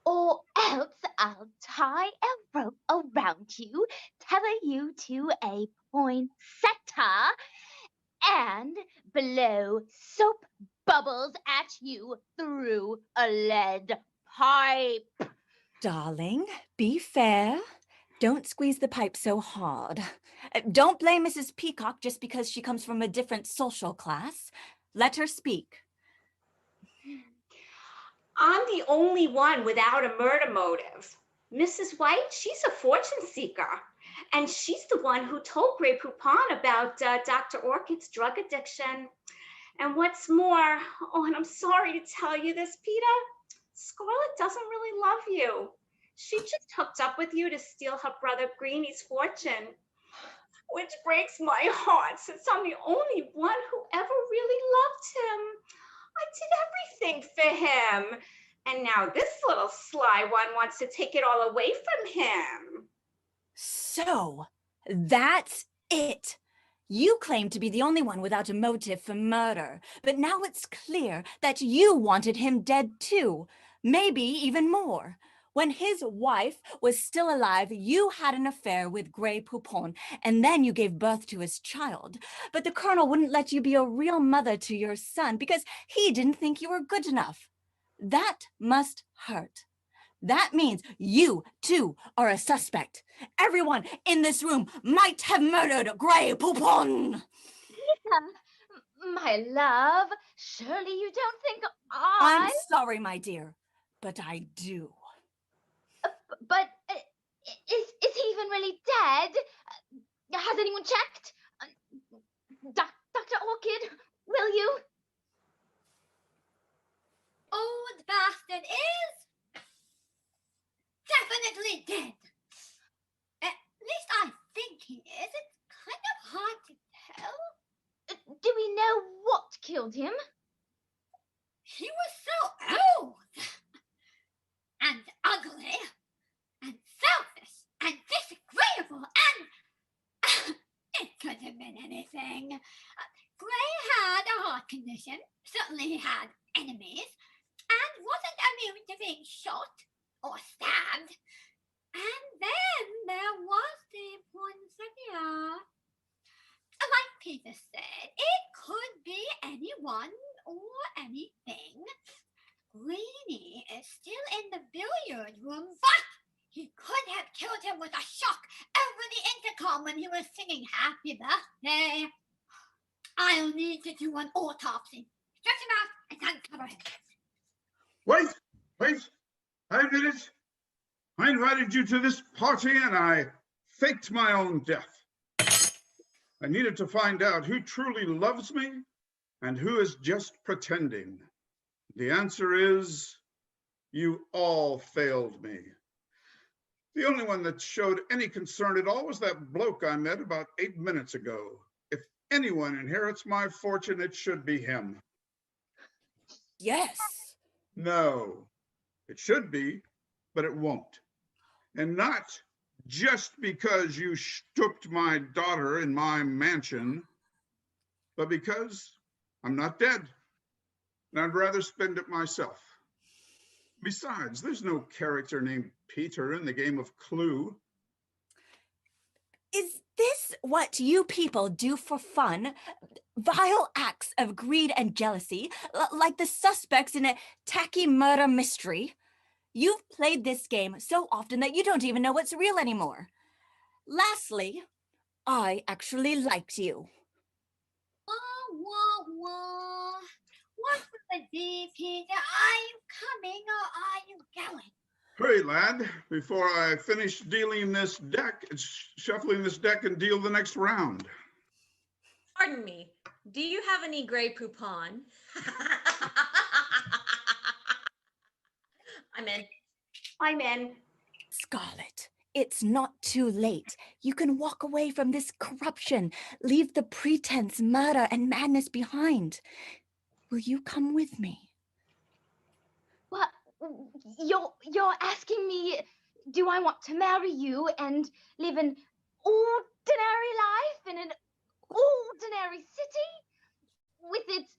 S11: Or else I'll tie a rope around you, tether you to a poinsettia, and blow soap bubbles at you through a lead pipe.
S12: Darling, be fair. Don't squeeze the pipe so hard. Don't blame Mrs. Peacock just because she comes from a different social class. Let her speak.
S16: I'm the only one without a murder motive. Mrs. White, she's a fortune seeker. And she's the one who told Grey Poupon about Dr. Orchid's drug addiction. And what's more, oh, and I'm sorry to tell you this, Peter, Scarlett doesn't really love you. She just hooked up with you to steal her brother Greenie's fortune, which breaks my heart since I'm the only one who ever really loved him. I did everything for him. And now this little sly one wants to take it all away from him.
S12: So, that's it. You claim to be the only one without a motive for murder, but now it's clear that you wanted him dead too, maybe even more. When his wife was still alive, you had an affair with Grey Poupon, and then you gave birth to his child. But the colonel wouldn't let you be a real mother to your son because he didn't think you were good enough. That must hurt. That means you, too, are a suspect. Everyone in this room might have murdered Grey Poupon.
S11: My love, surely you don't think
S12: I'm sorry, my dear, but I do.
S11: But is he even really dead? Has anyone checked? Dr. Orchid, will you?
S15: Oh, the bastard is definitely dead. At least I think he is. It's kind of hard to tell.
S11: Do we know what killed him?
S15: He was so old and ugly and selfish and disagreeable and it could have been anything. Grey had a heart condition, certainly he had enemies, and wasn't immune to being shot or stabbed. And then there was the poinsettia. Like Peter said, it could be anyone or anything. Greenie is still in the billiard room, but he could have killed him with a shock over the intercom when he was singing Happy Birthday. I'll need to do an autopsy. Stretch him out and uncover him.
S14: Wait, I did it. I invited you to this party and I faked my own death. I needed to find out who truly loves me and who is just pretending. The answer is, you all failed me. The only one that showed any concern at all was that bloke I met about 8 minutes ago. If anyone inherits my fortune, it should be him.
S12: Yes.
S14: No, it should be, but it won't. And not just because you stooped my daughter in my mansion, but because I'm not dead, and I'd rather spend it myself. Besides, there's no character named Peter in the game of Clue.
S12: Is this what you people do for fun? Vile acts of greed and jealousy, like the suspects in a tacky murder mystery? You've played this game so often that you don't even know what's real anymore. Lastly, I actually liked you.
S15: Wah, wah, wah. What with the D, Peter? Are you coming or are you going?
S14: Hurry, lad, before I finish dealing this deck, shuffling this deck and deal the next round.
S13: Pardon me, do you have any Grey Poupon? I'm in.
S12: Scarlet, it's not too late. You can walk away from this corruption, leave the pretense, murder, and madness behind. Will you come with me?
S11: What? You're asking me, do I want to marry you and live an ordinary life in an ordinary city with its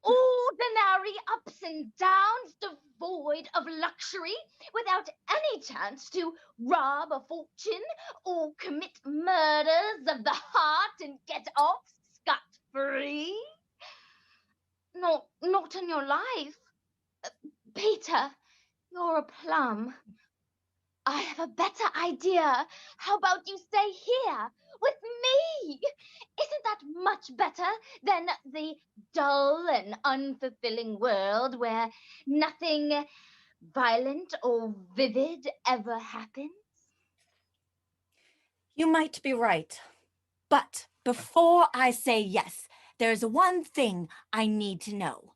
S11: ordinary ups and downs, devoid of luxury, without any chance to rob a fortune or commit murders of the heart and get off scot-free? Not in your life. Peter, you're a plum. I have a better idea. How about you stay here with me? Isn't that much better than the dull and unfulfilling world where nothing violent or vivid ever happens?
S12: You might be right. But before I say yes, there's one thing I need to know.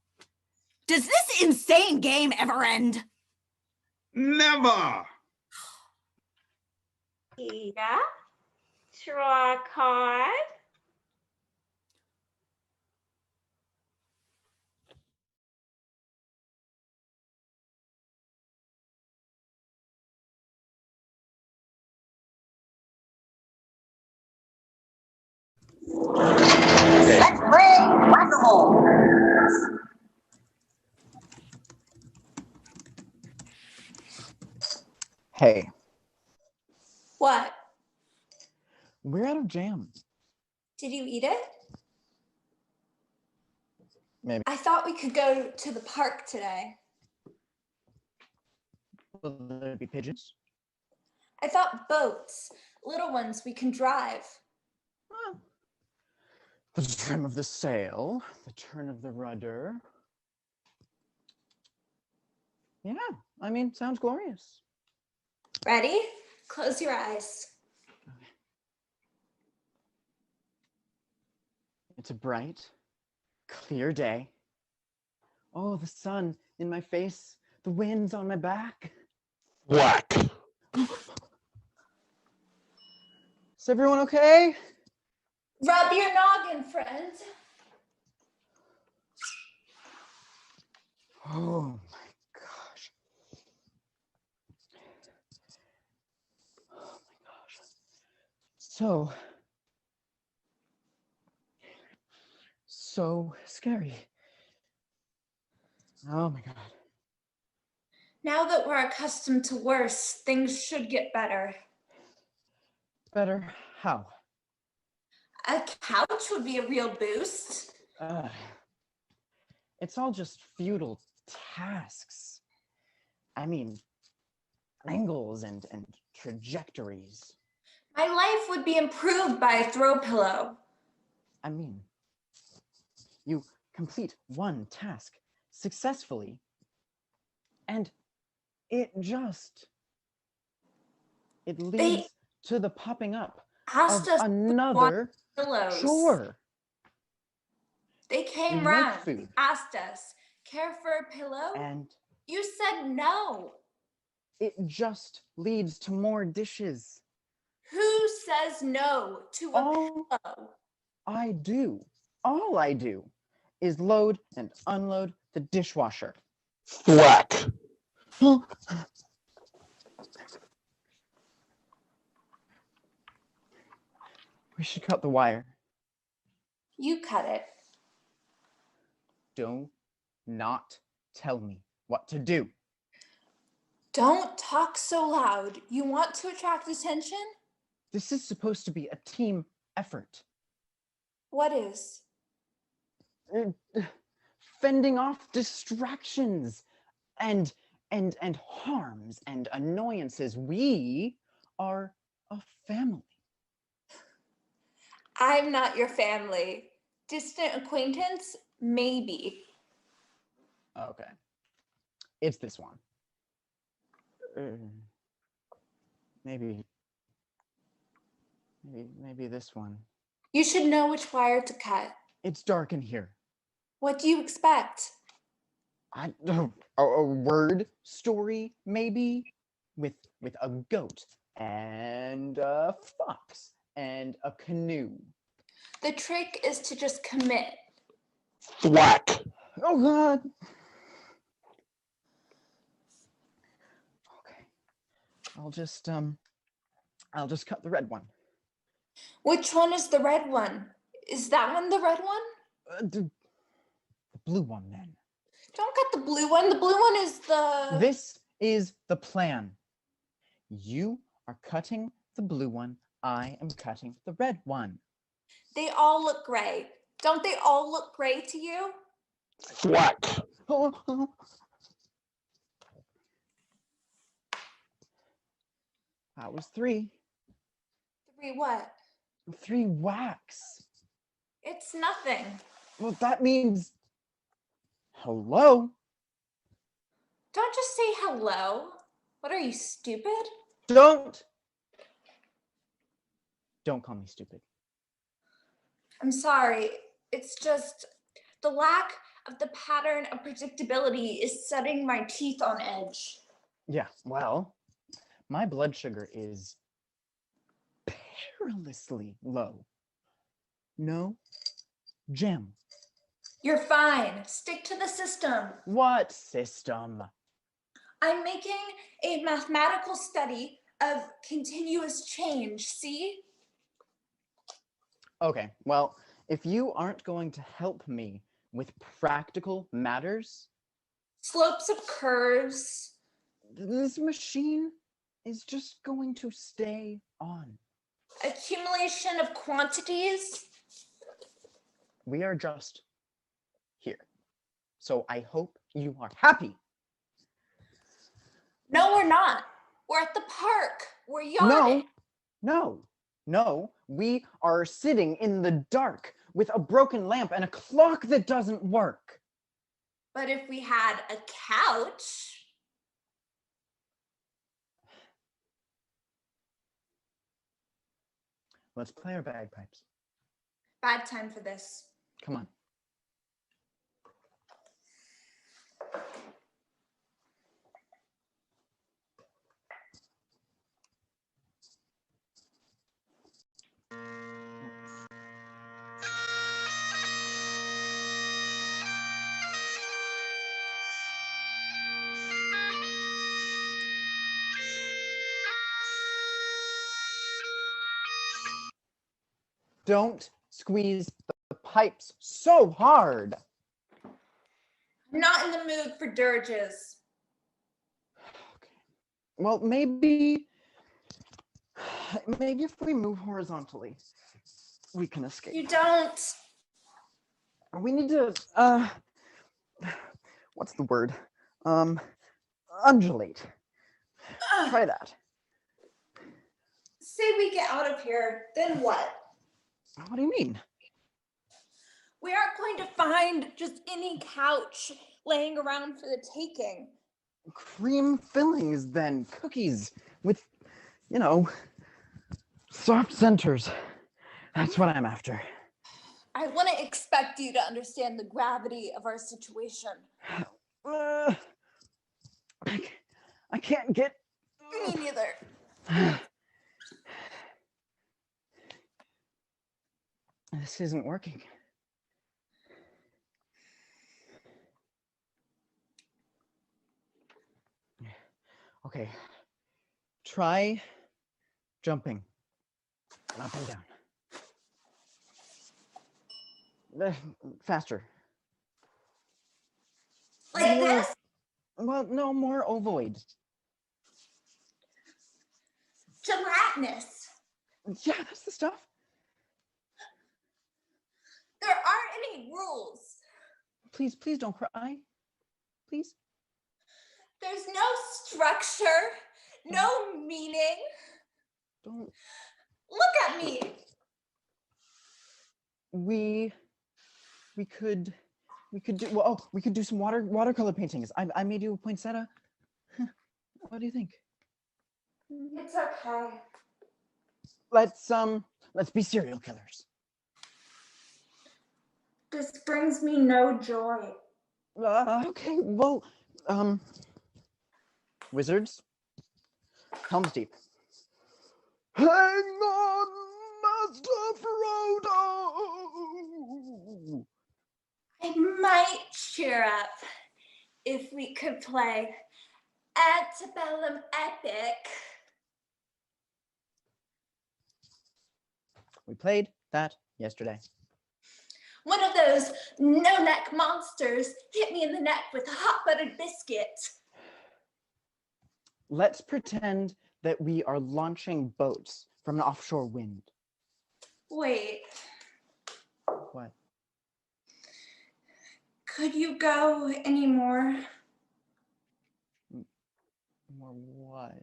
S12: Does this insane game ever end?
S14: Never!
S16: Peter, draw a card.
S17: Let's play whack-a-mole.
S18: Hey,
S10: What?
S18: we're out of jam.
S10: Did you eat it?
S18: Maybe.
S10: I thought we could go to the park today.
S18: Will there be pigeons?
S10: I thought boats, little ones we can drive.
S18: The trim of the sail, the turn of the rudder. Yeah, I mean, sounds glorious.
S10: Ready? Close your eyes.
S18: It's a bright, clear day. Oh, the sun in my face, the wind's on my back.
S19: Whack!
S18: Is everyone okay?
S10: Rub your noggin, friend.
S18: Oh my gosh. Oh my gosh. So scary. Oh my God.
S19: Now that we're accustomed to worse, things should get better.
S18: Better how?
S19: A couch would be a real boost.
S18: It's all just futile tasks. I mean, angles and trajectories.
S19: My life would be improved by a throw pillow.
S18: I mean, you complete one task successfully, and it leads to the popping up of another
S19: pillows.
S18: chore.
S19: They came
S18: You make
S19: round,
S18: food.
S19: asked us, care for a pillow?
S18: And
S19: You said no.
S18: it just leads to more dishes.
S19: Who says no to a pillow?
S18: All I do is load and unload the dishwasher.
S14: Thwack.
S18: We should cut the wire.
S19: You cut it.
S18: Do not tell me what to do.
S19: Don't talk so loud. You want to attract attention?
S18: This is supposed to be a team effort.
S19: What is?
S18: Fending off distractions and harms and annoyances. We are a family.
S19: I'm not your family. Distant acquaintance? Maybe.
S18: Okay. It's this one. Maybe this one.
S19: You should know which wire to cut.
S18: It's dark in here.
S19: What do you expect?
S18: A word story, maybe? With a goat and a fox and a canoe.
S19: The trick is to just commit.
S14: Thwack.
S18: Oh God. Okay. I'll just cut the red one.
S19: Which one is the red one? Is that one the red one?
S18: The blue one, then.
S19: Don't cut the blue one. The blue one is the...
S18: This is the plan. You are cutting the blue one. I am cutting the red one.
S19: They all look gray. Don't they all look gray to you?
S14: Thwack.
S18: Oh. That was 3.
S19: 3 what?
S18: 3 whacks.
S19: It's nothing.
S18: Well, that means hello.
S19: Don't just say hello. What are you, stupid?
S18: Don't call me stupid.
S19: I'm sorry. It's just the lack of the pattern of predictability is setting my teeth on edge.
S18: Yeah, well, my blood sugar is perilously low. No gem.
S19: You're fine. Stick to the system.
S18: What system?
S19: I'm making a mathematical study of continuous change, see?
S18: Okay, well, if you aren't going to help me with practical matters...
S19: Slopes of curves.
S18: This machine is just going to stay on.
S19: Accumulation of quantities.
S18: We are just here. So I hope you are happy.
S19: No, we're not. We're at the park. We're yawning.
S18: No. We are sitting in the dark with a broken lamp and a clock that doesn't work.
S19: But if we had a couch...
S18: Let's play our bagpipes.
S19: Bad time for this.
S18: Come on. Don't squeeze the pipes so hard.
S19: I'm not in the mood for dirges.
S18: Well, maybe if we move horizontally, we can escape.
S19: You don't.
S18: We need to, what's the word? Undulate. Try that.
S19: Say we get out of here, then what?
S18: What do you mean?
S19: We aren't going to find just any couch laying around for the taking.
S18: Cream fillings, then. Cookies with, soft centers. That's what I'm after.
S19: I wouldn't expect you to understand the gravity of our situation.
S18: I can't get...
S19: Me neither.
S18: This isn't working. Okay. Try jumping up and down. Faster.
S19: Like this?
S18: Well, no, more ovoid.
S19: Gelatinous.
S18: Yeah, that's the stuff.
S19: There aren't any rules.
S18: Please don't cry. Please.
S19: There's no structure, no meaning.
S18: Don't.
S19: Look at me.
S18: We could do we could do some watercolor paintings. I made you a poinsettia. What do you think?
S19: It's okay.
S18: Let's be serial killers.
S19: This brings me no joy.
S18: Okay, well, wizards, helms deep. Hang on, Master Frodo!
S19: I might cheer up if we could play Antebellum Epic.
S18: We played that yesterday.
S19: One of those no-neck monsters hit me in the neck with a hot buttered biscuit.
S18: Let's pretend that we are launching boats from an offshore wind.
S19: Wait,
S18: What?
S19: could you go anymore?
S18: More what?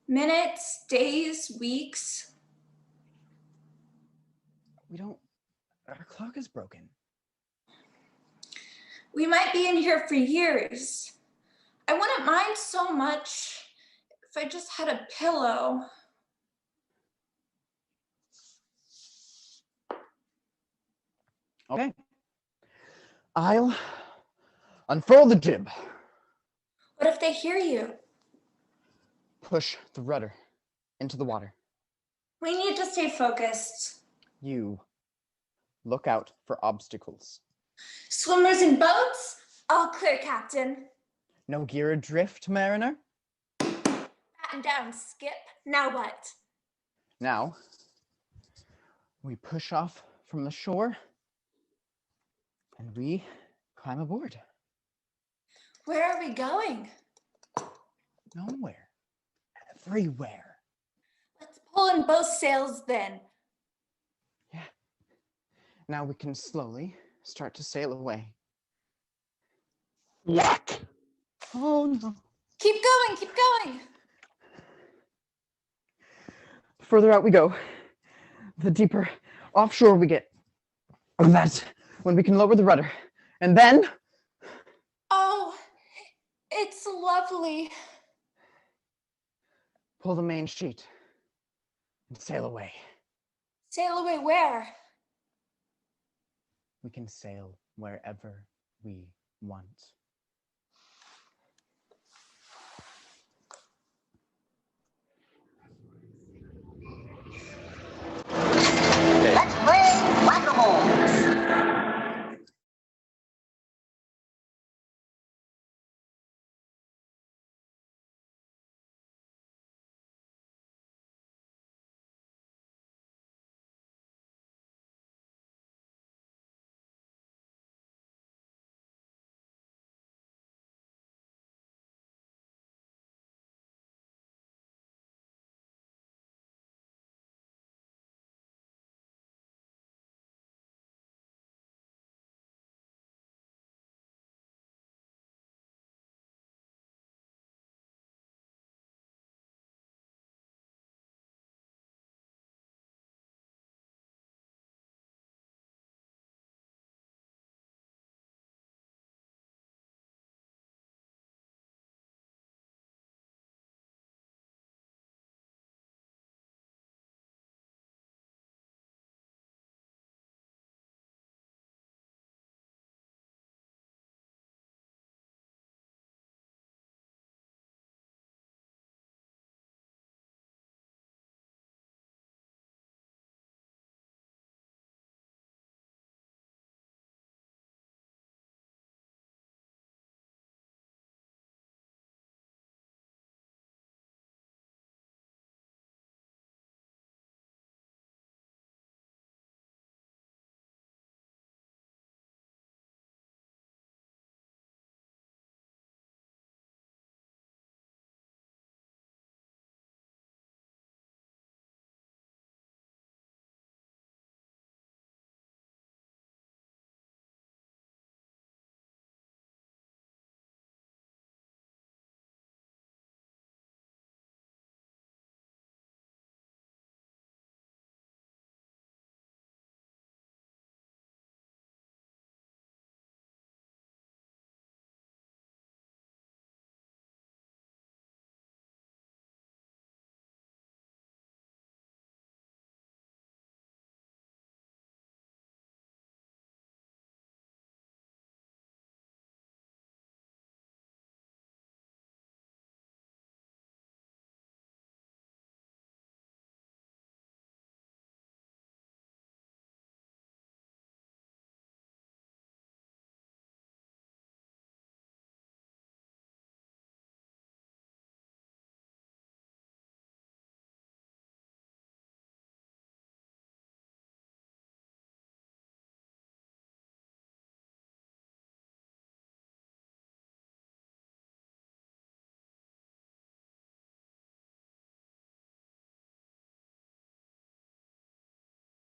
S19: Minutes, days, weeks?
S18: We don't... Our clock is broken.
S19: We might be in here for years. I wouldn't mind so much if I just had a pillow.
S18: Okay. I'll unfurl the jib.
S19: What if they hear you?
S18: Push the rudder into the water.
S19: We need to stay focused.
S18: You look out for obstacles.
S19: Swimmers in boats? All clear, Captain.
S18: No gear adrift, mariner?
S19: Batten down, Skip. Now what?
S18: Now, we push off from the shore and we climb aboard.
S19: Where are we going?
S18: Nowhere. Everywhere.
S19: Let's pull in both sails then.
S18: Now we can slowly start to sail away.
S14: What?
S18: Oh no.
S19: Keep going, keep going.
S18: The further out we go, the deeper offshore we get. That's when we can lower the rudder. And then...
S19: Oh, it's lovely.
S18: pull the main sheet and sail away.
S19: Sail away where?
S18: We can sail wherever we want.